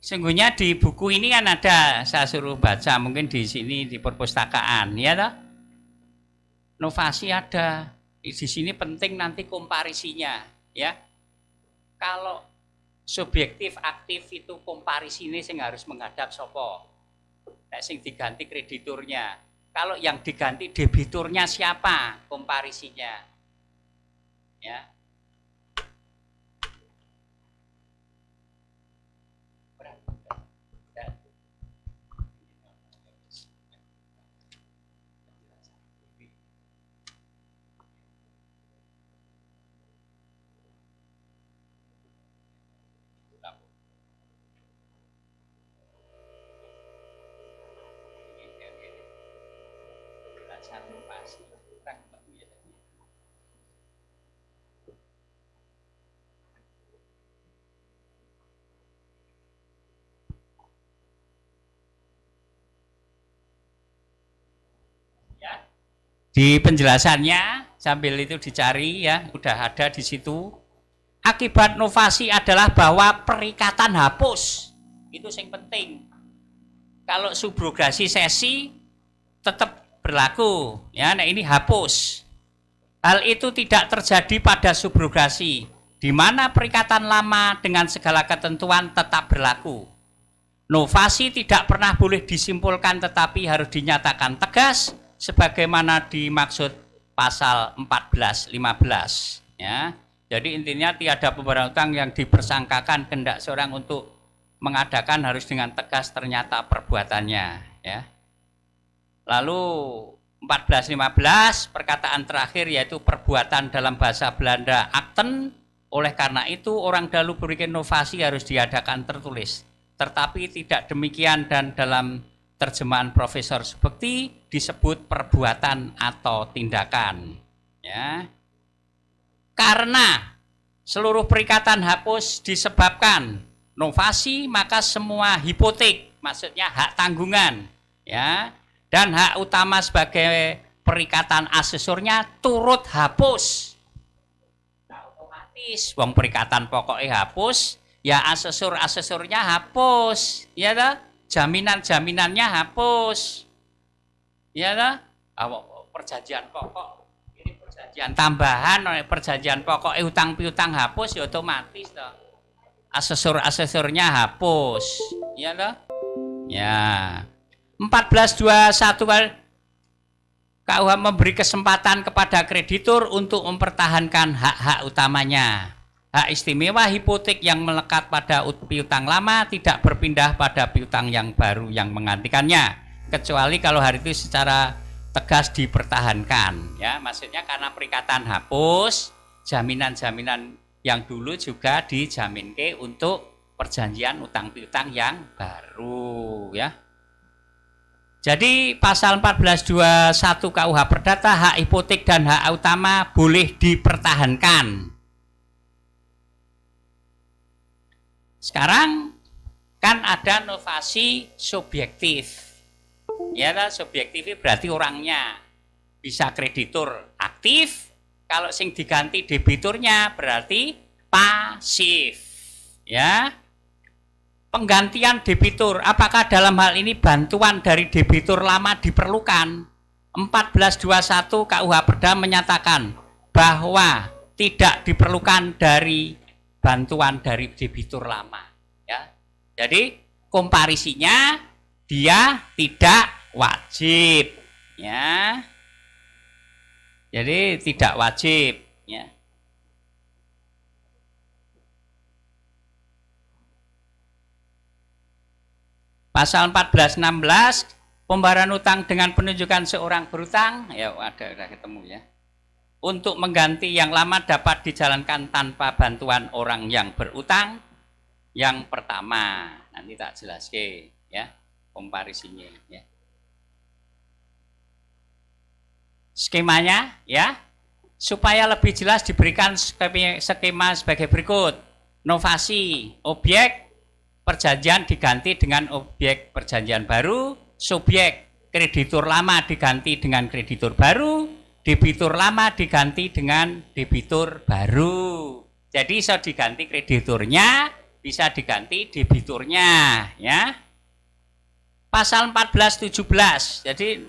Sungguhnya di buku ini kan ada, saya suruh baca, mungkin di sini di perpustakaan, ya toh? Novasi ada, di sini penting nanti komparisinya, ya. Kalau subjektif aktif itu komparisinya sing harus menghadap sopo, nah, sing diganti krediturnya. Kalau yang diganti debiturnya siapa komparisinya, ya. Di penjelasannya sambil itu dicari ya, udah ada di situ. Akibat novasi adalah bahwa perikatan hapus. Itu yang penting. Kalau subrogasi sesi tetap berlaku ya, nah ini hapus. Hal itu tidak terjadi pada subrogasi, di mana perikatan lama dengan segala ketentuan tetap berlaku. Novasi tidak pernah boleh disimpulkan tetapi harus dinyatakan tegas sebagaimana dimaksud pasal 14-15 ya. Jadi intinya tiada pembayaran utang yang dipersangkakan kehendak seorang untuk mengadakan harus dengan tegas ternyata perbuatannya ya. Lalu 14-15 perkataan terakhir yaitu perbuatan dalam bahasa Belanda akten. Oleh karena itu orang dahulu berikan novasi harus diadakan tertulis. Tetapi tidak demikian dan dalam terjemahan Profesor Subekti disebut perbuatan atau tindakan ya. Karena seluruh perikatan hapus disebabkan novasi, maka semua hipotek, maksudnya hak tanggungan ya, dan hak utama sebagai perikatan asesornya turut hapus. Nah, otomatis wong perikatan pokoknya hapus, ya asesor-asesornya hapus, ya toh? Jaminan-jaminannya hapus. Ya toh? Perjanjian pokok ini perjanjian tambahan, perjanjian pokok hutang piutang hapus ya otomatis toh. Asesor-asesornya hapus. Ya toh? Ya. 1421 KUH memberi kesempatan kepada kreditur untuk mempertahankan hak-hak utamanya. Hak istimewa hipotek yang melekat pada piutang lama tidak berpindah pada piutang yang baru yang menggantikannya, kecuali kalau hari itu secara tegas dipertahankan ya, maksudnya karena perikatan hapus, jaminan-jaminan yang dulu juga dijaminkan untuk perjanjian utang piutang yang baru ya. Jadi pasal 1421 KUH Perdata, hak hipotek dan hak utama boleh dipertahankan. Sekarang kan ada novasi subjektif. Ya, subjektif berarti orangnya bisa kreditur aktif, kalau sing diganti debiturnya berarti pasif. Ya. Penggantian debitur, apakah dalam hal ini bantuan dari debitur lama diperlukan? 1421 KUH Perda menyatakan bahwa tidak diperlukan dari bantuan dari debitur lama ya. Jadi komparisinya dia tidak wajib ya. Jadi tidak wajib ya. Pasal 1416 pembayaran utang dengan penunjukan seorang berutang ya, ada ketemu ya. Untuk mengganti yang lama dapat dijalankan tanpa bantuan orang yang berutang. Yang pertama, nanti tak jelaskan ya, komparisinya ya. Skemanya ya, supaya lebih jelas diberikan skema sebagai berikut. Novasi, objek perjanjian diganti dengan objek perjanjian baru, subjek kreditur lama diganti dengan kreditur baru, debitur lama diganti dengan debitur baru. Jadi bisa diganti krediturnya, bisa diganti debiturnya ya. Pasal 1417. Jadi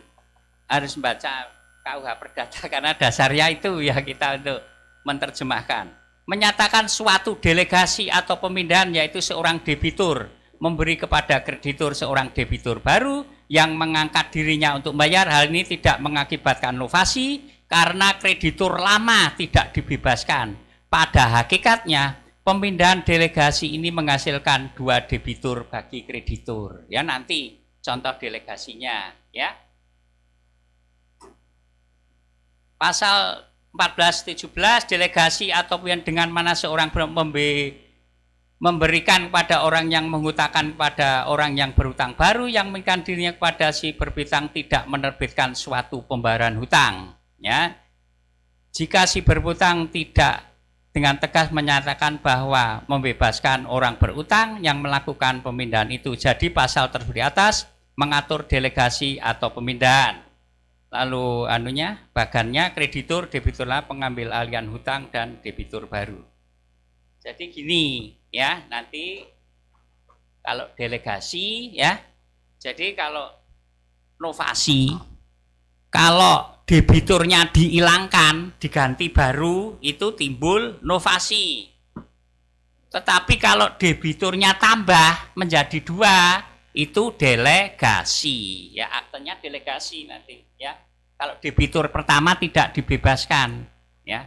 harus membaca KUH Perdata karena dasarnya itu ya kita untuk menerjemahkan. Menyatakan suatu delegasi atau pemindahan yaitu seorang debitur memberi kepada kreditur seorang debitur baru yang mengangkat dirinya untuk membayar. Hal ini tidak mengakibatkan novasi karena kreditur lama tidak dibebaskan. Pada hakikatnya pemindahan delegasi ini menghasilkan dua debitur bagi kreditur ya. Nanti contoh delegasinya ya. Pasal 1417 delegasi atau dengan mana seorang memberikan kepada orang yang menghutangkan kepada orang yang berhutang baru yang memberikan dirinya kepada si berhutang tidak menerbitkan suatu pembayaran hutang ya. Jika si berhutang tidak dengan tegas menyatakan bahwa membebaskan orang berhutang yang melakukan pemindahan itu. Jadi pasal tersebut di atas mengatur delegasi atau pemindahan. Lalu bagannya kreditur, debitur lama, pengambil alihan hutang dan debitur baru. Jadi gini ya, nanti kalau delegasi ya. Jadi kalau novasi, kalau debiturnya dihilangkan, diganti baru, itu timbul novasi. Tetapi kalau debiturnya tambah menjadi 2, itu delegasi. Ya, aktenya delegasi nanti ya. Kalau debitur pertama tidak dibebaskan ya.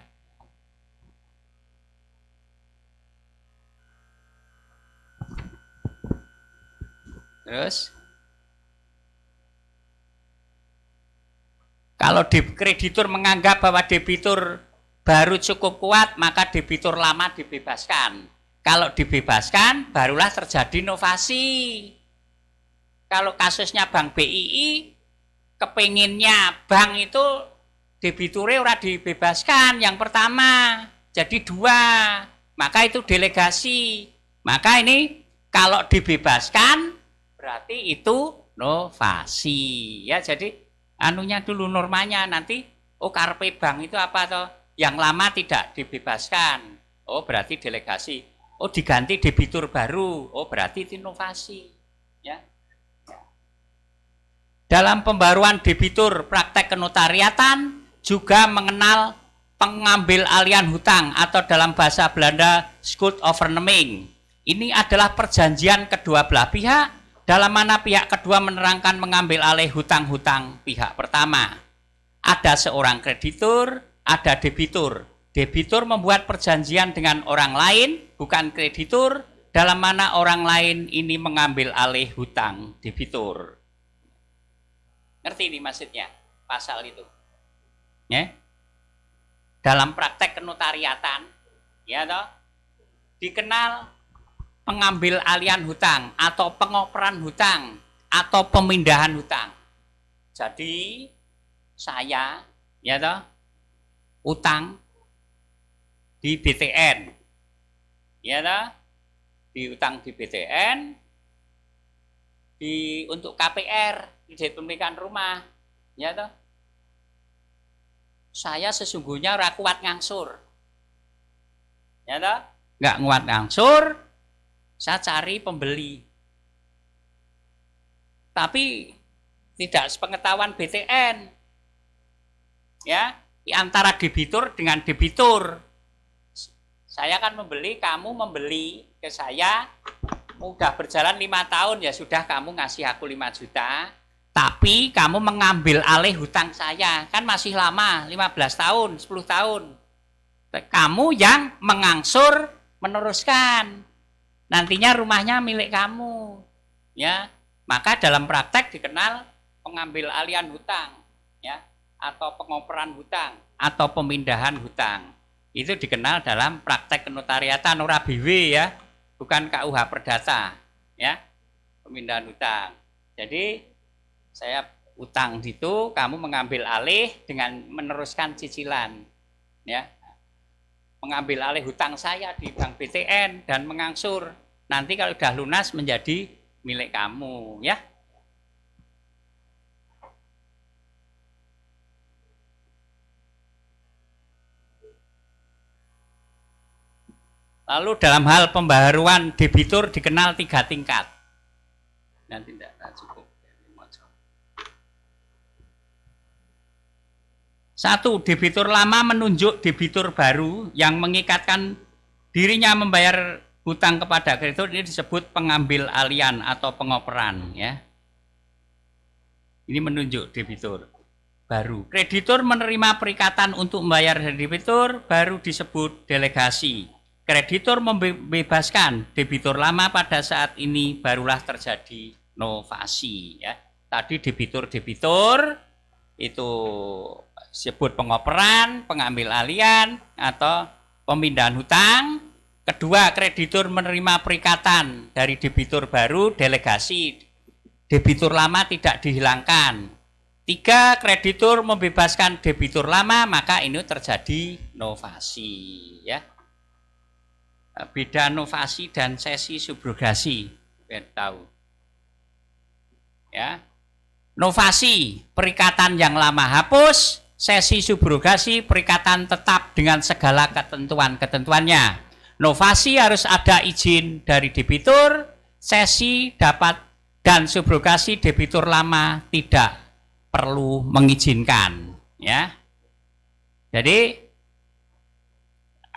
Terus kalau kreditur menganggap bahwa debitur baru cukup kuat, maka debitur lama dibebaskan. Kalau dibebaskan, barulah terjadi novasi. Kalau kasusnya Bank BII, kepinginnya bank itu debiturnya ora dibebaskan yang pertama, jadi 2, maka itu delegasi. Maka ini kalau dibebaskan, berarti itu novasi. Ya, jadi dulu normanya nanti, karepe bank itu apa toh? Yang lama tidak dibebaskan. Oh, berarti delegasi. Oh, diganti debitur baru. Oh, berarti itu inovasi. Ya. Dalam pembaruan debitur praktek kenotariatan juga mengenal pengambil alihan hutang atau dalam bahasa Belanda schuldovernaming. Ini adalah perjanjian kedua belah pihak dalam mana pihak kedua menerangkan mengambil alih hutang-hutang pihak pertama. Ada seorang kreditur, ada debitur. Debitur membuat perjanjian dengan orang lain, bukan kreditur, dalam mana orang lain ini mengambil alih hutang debitur. Ngerti ini maksudnya, pasal itu. Ya. Dalam praktek kenotariatan, ya toh, dikenal pengambil alihan hutang atau pengoperan hutang atau pemindahan hutang. Jadi saya, ya toh, utang di BTN, ya toh, diutang di BTN, untuk KPR, kredit pemilikan rumah, ya toh. Saya sesungguhnya ora kuat ngangsur, ya toh, nggak kuat ngangsur, saya cari pembeli, tapi tidak sepengetahuan BTN, ya, di antara debitur dengan debitur. Saya kan membeli, kamu membeli ke saya, udah berjalan 5 tahun, ya sudah kamu ngasih aku 5 juta, tapi kamu mengambil alih hutang saya, kan masih lama, 15 tahun, 10 tahun. Kamu yang mengangsur, meneruskan. Nantinya rumahnya milik kamu. Ya, maka dalam praktek dikenal pengambil alihan hutang, ya, atau pengoperan hutang, atau pemindahan hutang. Itu dikenal dalam praktek kenotariatan, ora BW ya, bukan KUH Perdata, ya, pemindahan hutang. Jadi saya utang situ, kamu mengambil alih dengan meneruskan cicilan, ya, mengambil alih hutang saya di Bank BTN dan mengangsur. Nanti kalau sudah lunas menjadi milik kamu, ya. Lalu dalam hal pembaharuan debitur dikenal 3 tingkat. Nanti tidak cukup. 1. Debitur lama menunjuk debitur baru yang mengikatkan dirinya membayar hutang kepada kreditur, ini disebut pengambil alihan atau pengoperan, ya. Ini menunjuk debitur baru. Kreditur menerima perikatan untuk membayar dari debitur baru disebut delegasi. Kreditur membebaskan debitur lama pada saat ini barulah terjadi novasi, ya. Tadi debitur-debitur itu disebut pengoperan, pengambil alihan atau pemindahan hutang. Kedua, kreditur menerima perikatan dari debitur baru, delegasi. Debitur lama tidak dihilangkan. 3, kreditur membebaskan debitur lama, maka ini terjadi novasi, ya. Beda novasi dan sesi subrogasi, biar tahu, ya. Novasi, perikatan yang lama hapus. Sesi subrogasi, perikatan tetap dengan segala ketentuan-ketentuannya. Novasi harus ada izin dari debitur, sesi dapat dan subrogasi debitur lama tidak perlu mengizinkan, ya. Jadi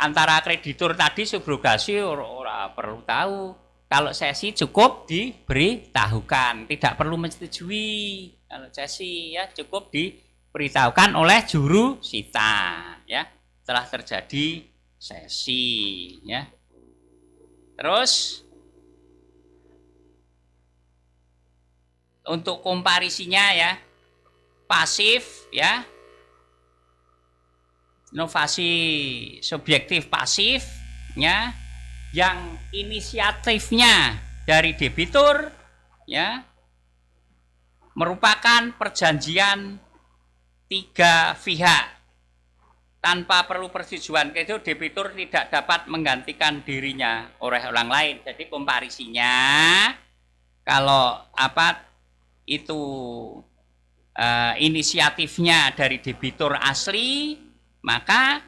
antara kreditur tadi subrogasi orang perlu tahu. Kalau sesi cukup diberitahukan, tidak perlu menyetujui. Kalau sesi ya cukup diberitahukan oleh juru sita, ya. Setelah terjadi sesi, ya. Terus untuk komparisinya ya, pasif ya. Novasi subjektif pasif ya, yang inisiatifnya dari debitur ya, merupakan perjanjian tiga pihak tanpa perlu persetujuan kreditur. Debitur tidak dapat menggantikan dirinya oleh orang lain. Jadi komparisinya kalau itu inisiatifnya dari debitur asli, maka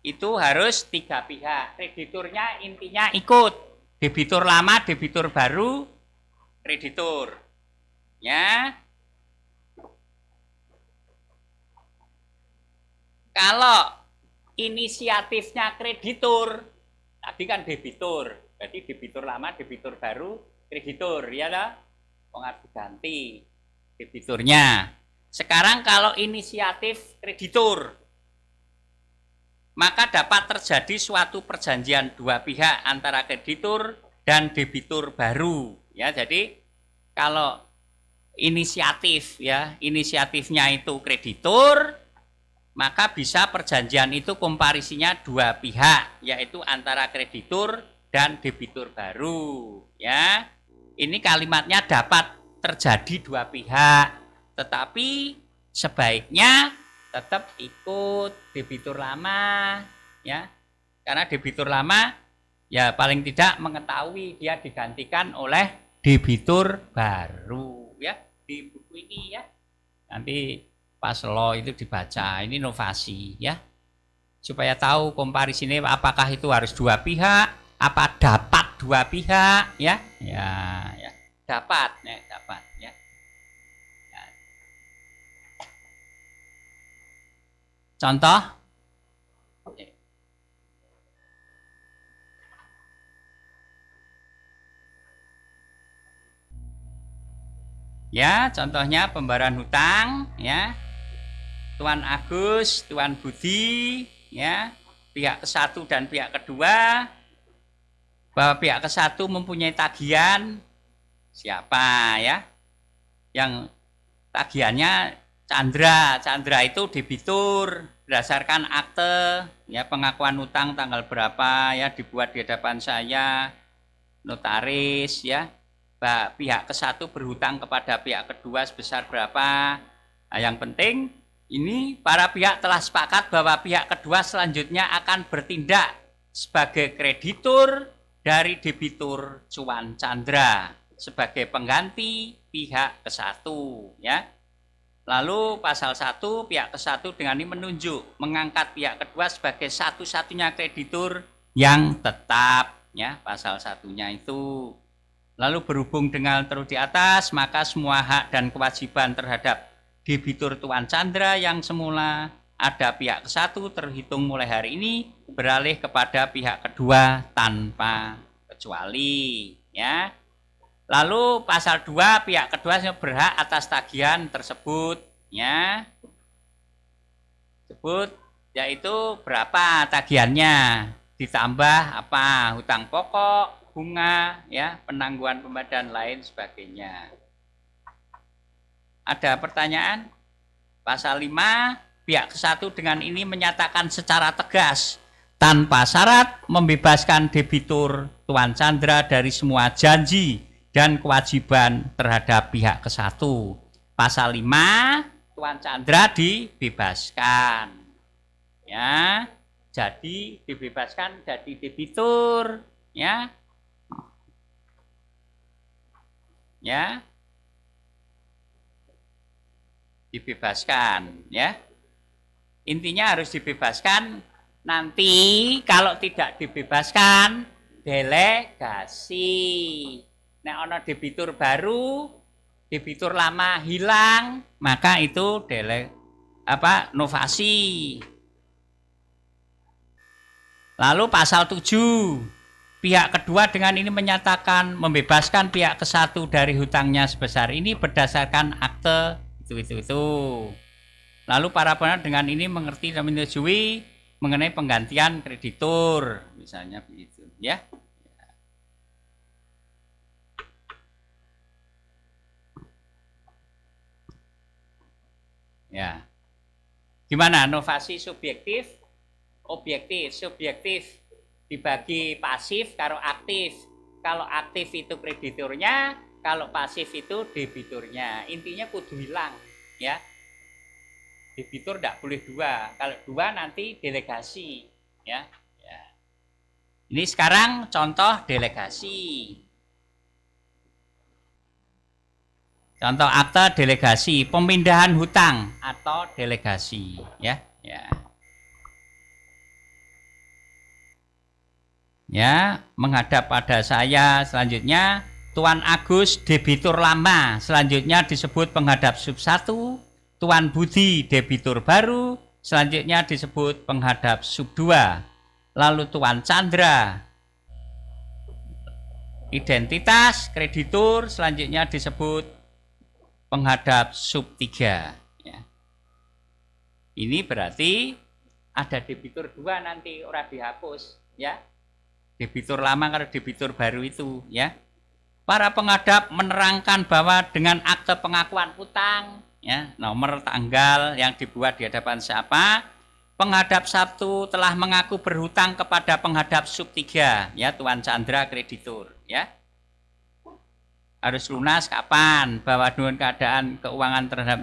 itu harus tiga pihak. Krediturnya intinya ikut, debitur lama, debitur baru, kreditur, ya. Kalau inisiatifnya kreditur, tadi kan debitur, berarti debitur lama, debitur baru, kreditur, ya lah, pengaruh ganti debiturnya. Sekarang kalau inisiatif kreditur, maka dapat terjadi suatu perjanjian dua pihak antara kreditur dan debitur baru, ya. Jadi kalau inisiatif ya, inisiatifnya itu kreditur, maka bisa perjanjian itu komparisinya dua pihak, yaitu antara kreditur dan debitur baru, ya. Ini kalimatnya dapat terjadi dua pihak, tetapi sebaiknya tetap ikut debitur lama, ya, karena debitur lama ya paling tidak mengetahui dia digantikan oleh debitur baru, ya. Di buku ini ya, nanti pas lo itu dibaca, ini novasi ya, supaya tahu komparisi ini apakah itu harus dua pihak, apa dapat dua pihak, ya, ya, dapat, ya, dapat, ya. Contoh, ya, contohnya pembayaran hutang, ya, Tuan Agus, Tuan Budi, ya, pihak ke-1 dan pihak kedua, bahwa pihak ke-1 mempunyai tagihan siapa, ya, yang tagihannya Chandra. Chandra itu debitur berdasarkan akte ya, pengakuan utang tanggal berapa ya, dibuat di hadapan saya, notaris ya. Pihak ke-1 berhutang kepada pihak kedua sebesar berapa. Nah, yang penting ini para pihak telah sepakat bahwa pihak kedua selanjutnya akan bertindak sebagai kreditur dari debitur Cuan Chandra sebagai pengganti pihak ke-1 ya. Lalu pasal 1 pihak ke-1 dengan ini menunjuk mengangkat pihak kedua sebagai satu-satunya kreditur yang tetap ya, pasal 1-nya itu. Lalu berhubung dengan terus di atas, maka semua hak dan kewajiban terhadap debitur Tuan Chandra yang semula ada pihak ke-1 terhitung mulai hari ini beralih kepada pihak kedua tanpa kecuali ya. Lalu pasal 2 pihak kedua berhak atas tagihan tersebut ya. Sebut yaitu berapa tagihannya, ditambah apa, hutang pokok, bunga ya, penangguhan pembayaran lain sebagainya. Ada pertanyaan? Pasal 5 pihak ke-1 dengan ini menyatakan secara tegas tanpa syarat membebaskan debitur Tuan Chandra dari semua janji dan kewajiban terhadap pihak ke-1. Pasal 5 Tuan Chandra dibebaskan. Ya. Jadi dibebaskan jadi debitur, ya. Ya. dibebaskan ya. Intinya harus dibebaskan. Nanti kalau tidak dibebaskan delegasi. Nah, ono debitur baru, debitur lama hilang, maka itu novasi. Lalu pasal 7. Pihak kedua dengan ini menyatakan membebaskan pihak ke-1 dari hutangnya sebesar ini berdasarkan akte itu. Lalu para penasihat dengan ini mengerti dan menyetujui mengenai penggantian kreditur, misalnya begitu, ya. Ya. Gimana novasi subjektif, objektif, subjektif dibagi pasif karo aktif. Kalau aktif itu krediturnya, kalau pasif itu debiturnya. Intinya kudu hilang, ya. Debitur tidak boleh dua. Kalau dua nanti delegasi, ya. Ini sekarang contoh delegasi. Contoh akte delegasi, pemindahan hutang atau delegasi, ya. Ya, menghadap pada saya selanjutnya Tuan Agus debitur lama, selanjutnya disebut penghadap sub 1, Tuan Budi debitur baru, selanjutnya disebut penghadap sub 2. Lalu Tuan Chandra identitas kreditur, selanjutnya disebut penghadap sub 3 ya. Ini berarti ada debitur 2 nanti ora dihapus ya. Debitur lama kalau debitur baru itu ya. Para penghadap menerangkan bahwa dengan akte pengakuan utang ya, nomor tanggal yang dibuat di hadapan siapa, penghadap 1 telah mengaku berhutang kepada penghadap sub 3 ya, Tuan Chandra kreditur ya. Harus lunas kapan, bahwa dengan keadaan keuangan terhadap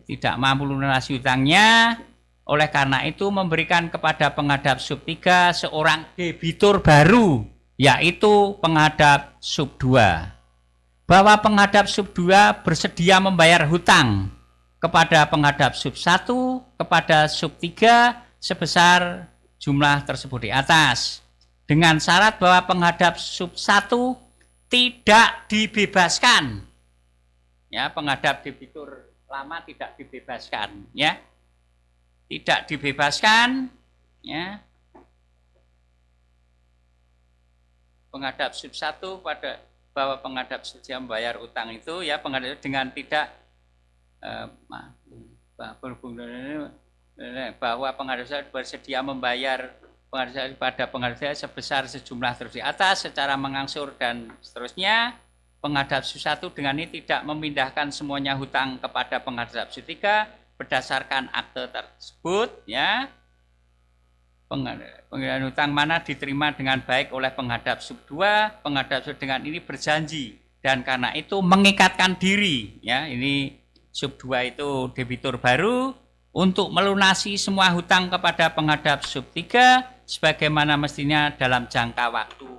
tidak mampu lunasi hutangnya, oleh karena itu memberikan kepada penghadap sub 3 seorang debitur baru, yaitu penghadap sub 2. Bahwa penghadap sub 2 bersedia membayar hutang kepada penghadap sub 1 kepada sub 3 sebesar jumlah tersebut di atas. Dengan syarat bahwa penghadap sub 1 tidak dibebaskan. Ya, penghadap debitur lama tidak dibebaskan, ya. Tidak dibebaskan ya. Penghadap sub 1 pada bahwa penghadap sedia membayar utang itu ya, penghadap dengan tidak bahwa penghadap bersedia membayar penghadap pada penghadap sebesar sejumlah terus di atas secara mengangsur dan seterusnya. Penghadap sub 1 dengan ini tidak memindahkan semuanya hutang kepada penghadap sub 3 berdasarkan akte tersebut ya. Penghadap hutang mana diterima dengan baik oleh penghadap sub 2, penghadap sub dengan ini berjanji dan karena itu mengikatkan diri ya. Ini sub 2 itu debitur baru untuk melunasi semua hutang kepada penghadap sub 3 sebagaimana mestinya dalam jangka waktu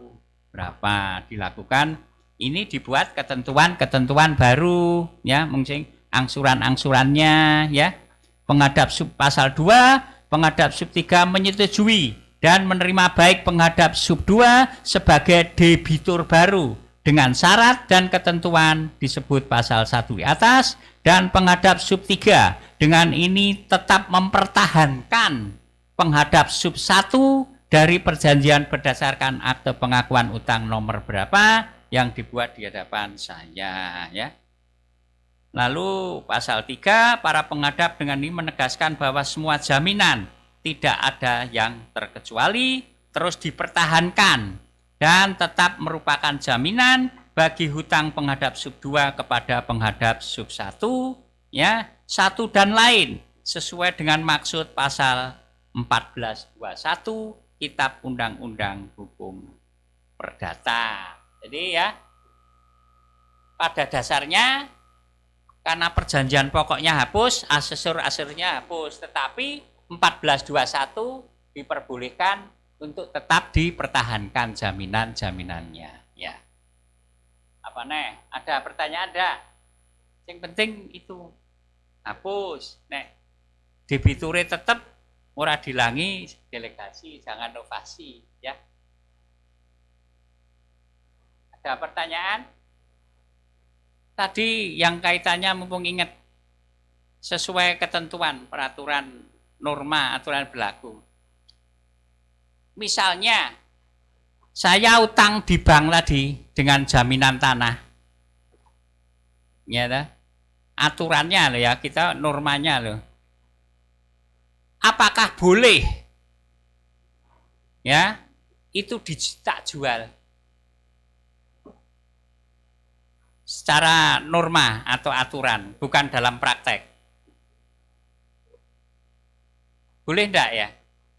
berapa dilakukan. Ini dibuat ketentuan-ketentuan baru ya, mungkin angsuran-angsurannya ya. Penghadap sub pasal 2, penghadap sub 3 menyetujui dan menerima baik penghadap sub 2 sebagai debitur baru dengan syarat dan ketentuan disebut pasal 1 di atas, dan penghadap sub 3 dengan ini tetap mempertahankan penghadap sub 1 dari perjanjian berdasarkan akte pengakuan utang nomor berapa yang dibuat di hadapan saya ya. Lalu pasal 3, para penghadap dengan ini menegaskan bahwa semua jaminan tidak ada yang terkecuali terus dipertahankan dan tetap merupakan jaminan bagi hutang penghadap sub 2 kepada penghadap sub 1 ya, 1 dan lain sesuai dengan maksud pasal 1421 Kitab Undang-Undang Hukum Perdata. Jadi ya, pada dasarnya karena perjanjian pokoknya hapus, asesor-asesornya hapus, tetapi 1421 diperbolehkan untuk tetap dipertahankan jaminan-jaminannya. Ya. Apa nih? Ada pertanyaan ada? Yang penting itu hapus. Nek debiture tetep ora dilangi delegasi, jangan novasi ya. Ada pertanyaan? Tadi yang kaitannya mumpung ingat sesuai ketentuan peraturan norma aturan berlaku. Misalnya saya utang di bank tadi dengan jaminan tanah. Ya, aturannya loh ya, kita normanya loh. Apakah boleh ya itu tak jual secara norma atau aturan, bukan dalam praktek? Boleh enggak ya?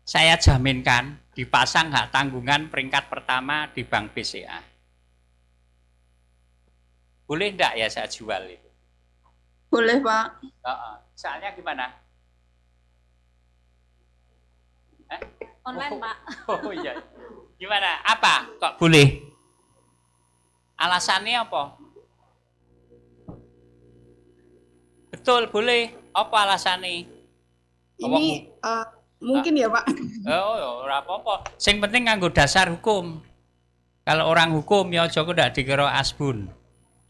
Saya jaminkan dipasang hak tanggungan peringkat pertama di Bank BCA. Boleh enggak ya saya jual itu? Boleh, Pak. Soalnya gimana? Online, Pak. Oh iya. Gimana? Apa? Kok boleh? Alasannya apa? Betul, boleh. Apa alasannya? Ini mungkin ya, Pak. Oh, ora apa-apa. Sing penting nganggo dasar hukum. Kalau orang hukum ya aja ndak dikira asbun.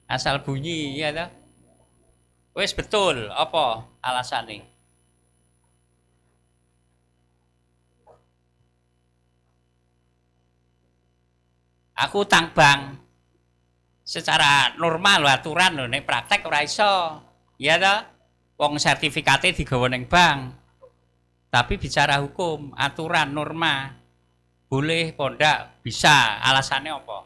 Asal bunyi ya toh. Wis betul, apa alasannya? Aku utang bank secara normal lho, aturan lho, nek praktek ora iso. Ya toh? Wong sertifikate digawa ning bank. Tapi bicara hukum, aturan, norma, boleh, pondak, bisa. Alasannya apa?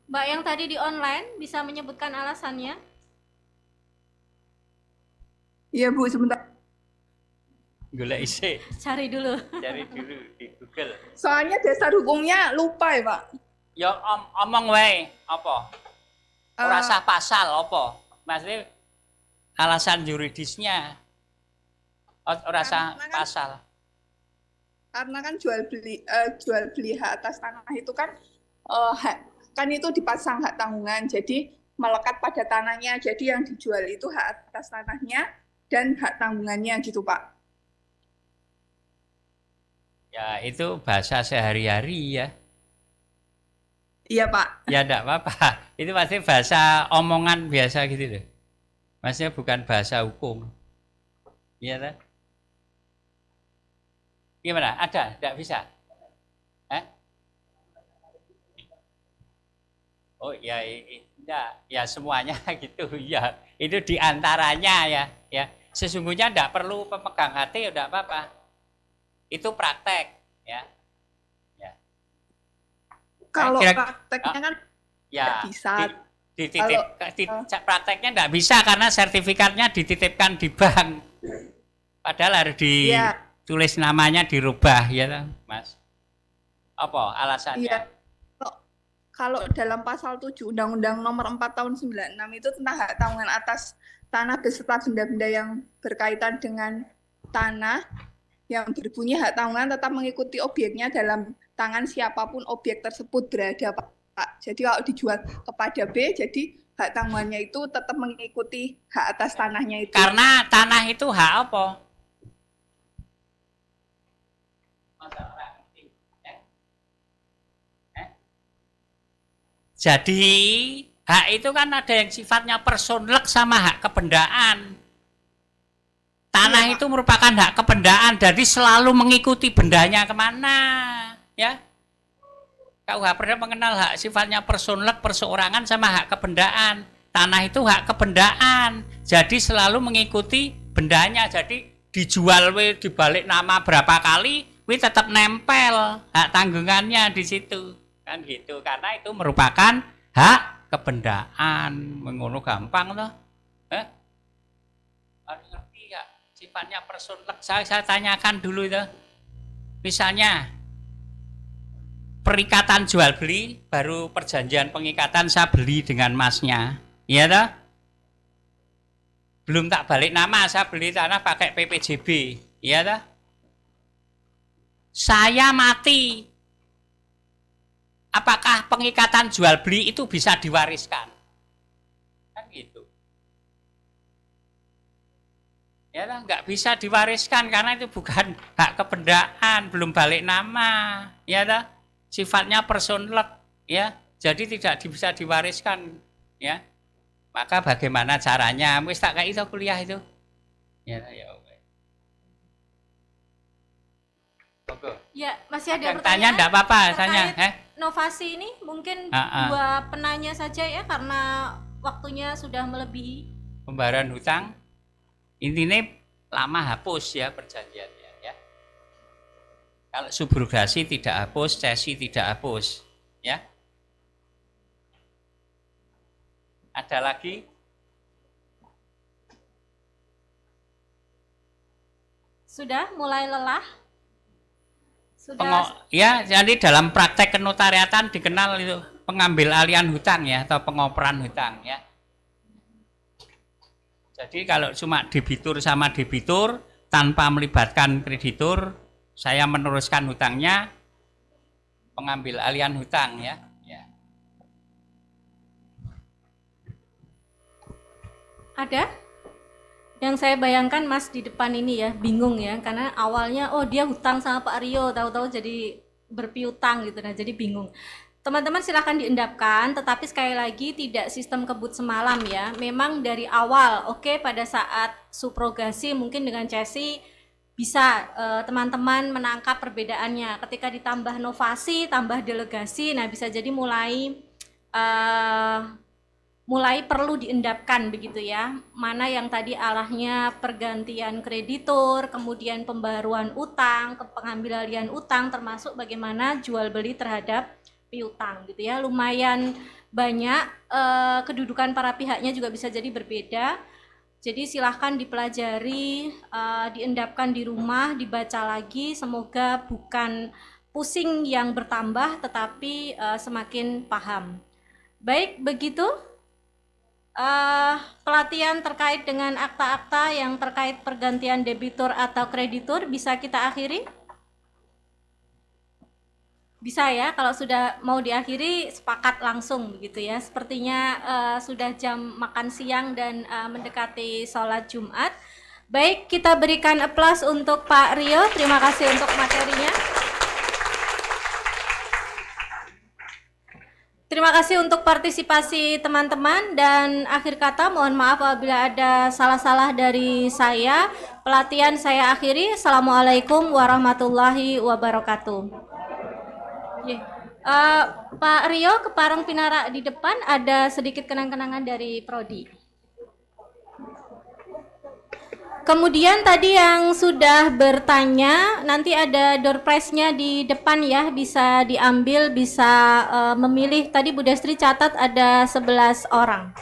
Mbak yang tadi di online bisa menyebutkan alasannya? Iya, Bu, sebentar. Golek isih. Cari dulu. Cari dulu di Google. Soalnya dasar hukumnya lupa ya, Pak. Ya omong wae, apa? Ora sah pasal apa? Maksudnya alasan yuridisnya ora sah pasal. Karena kan jual beli hak atas tanah itu kan kan itu dipasang hak tanggungan, jadi melekat pada tanahnya. Jadi yang dijual itu hak atas tanahnya dan hak tanggungannya gitu, Pak. Ya itu bahasa sehari-hari ya. Iya, Pak. Ya enggak apa-apa. Itu pasti bahasa omongan biasa gitu loh. Maksudnya bukan bahasa hukum. Iya kan? Gimana? Ada? Enggak bisa? Oh ya, enggak. Ya semuanya gitu. Ya, itu diantaranya ya. Ya, sesungguhnya enggak perlu pemegang HT ya enggak apa-apa. Itu praktek ya. Kalau prakteknya kan ya bisa. Prakteknya enggak bisa karena sertifikatnya dititipkan di bank. Padahal harus ditulis namanya dirubah ya, Mas. Apa alasannya? Iya. Kalau dalam pasal 7 Undang-Undang Nomor 4 Tahun 96 itu tentang hak tanggungan atas tanah beserta benda-benda yang berkaitan dengan tanah yang berbunyi hak tanggungan tetap mengikuti objeknya dalam tangan siapapun objek tersebut berada, Pak. Jadi kalau dijual kepada B, jadi hak tanggungannya itu tetap mengikuti hak atas tanahnya itu. Karena tanah itu hak apa? Jadi hak itu kan ada yang sifatnya personlek sama hak kebendaan. Tanah itu merupakan hak kebendaan, jadi selalu mengikuti bendanya kemana, ya. KUH pernah mengenal hak sifatnya personlek, perseorangan sama hak kebendaan. Tanah itu hak kebendaan, jadi selalu mengikuti bendanya. Jadi dijual dibalik nama berapa kali, tetap nempel hak tanggungannya di situ, kan gitu. Karena itu merupakan hak kebendaan, mengono gampang loh. Ngerti ya? Sifatnya personlek. Saya tanyakan dulu itu. Misalnya perikatan jual beli, baru perjanjian pengikatan saya beli dengan masnya, iya toh? Belum tak balik nama, saya beli tanah pakai PPJB, iya toh? Saya mati, apakah pengikatan jual beli itu bisa diwariskan? Kan gitu. Ya nggak bisa diwariskan karena itu bukan hak kebendaan, belum balik nama, ya dah. Sifatnya personal, ya. Jadi tidak bisa diwariskan, ya. Maka bagaimana caranya? Wis tak kayak itu kuliah itu. Ya, ya. Oke. Ya, masih ada Yang tanya pertanyaan? enggak apa-apa, terkait tanya. Inovasi ini mungkin dua penanya saja ya karena waktunya sudah melebihi. Pembayaran hutang intinya lama hapus ya perjanjiannya ya. Kalau subrogasi tidak hapus, cesi tidak hapus ya. Ada lagi? Sudah mulai lelah? Sudah. Ya, jadi dalam praktek kenotariatan dikenal itu pengambil alian hutang ya atau pengoperan hutang ya. Jadi kalau cuma debitur sama debitur tanpa melibatkan kreditur, saya meneruskan hutangnya, pengambil alian hutang ya. Ada? Yang saya bayangkan Mas di depan ini ya, bingung ya, karena awalnya oh dia hutang sama Pak Rio, tahu-tahu jadi berpiutang gitu, nah jadi bingung. Teman-teman silahkan diendapkan, tetapi sekali lagi tidak sistem kebut semalam ya. Memang dari awal, oke, pada saat subrogasi mungkin dengan cesi bisa teman-teman menangkap perbedaannya. Ketika ditambah novasi, tambah delegasi, nah bisa jadi mulai perlu diendapkan begitu ya. Mana yang tadi arahnya pergantian kreditur, kemudian pembaruan utang, pengambilan utang, termasuk bagaimana jual beli terhadap piutang gitu ya. Lumayan banyak, kedudukan para pihaknya juga bisa jadi berbeda. Jadi silahkan dipelajari, diendapkan di rumah, dibaca lagi, semoga bukan pusing yang bertambah tetapi semakin paham. Baik, begitu pelatihan terkait dengan akta-akta yang terkait pergantian debitur atau kreditur bisa kita akhiri? Bisa ya, kalau sudah mau diakhiri sepakat langsung begitu ya. Sepertinya sudah jam makan siang dan mendekati sholat Jumat. Baik, kita berikan aplaus untuk Pak Rio, terima kasih untuk materinya. Terima kasih untuk partisipasi teman-teman dan akhir kata mohon maaf apabila ada salah-salah dari saya. Pelatihan saya akhiri. Assalamualaikum warahmatullahi wabarakatuh. Pak Rio, ke Parang Pinara di depan ada sedikit kenang-kenangan dari Prodi. Kemudian tadi yang sudah bertanya, nanti ada door prize-nya di depan ya, bisa diambil, bisa memilih. Tadi Bu Destri catat ada 11 orang.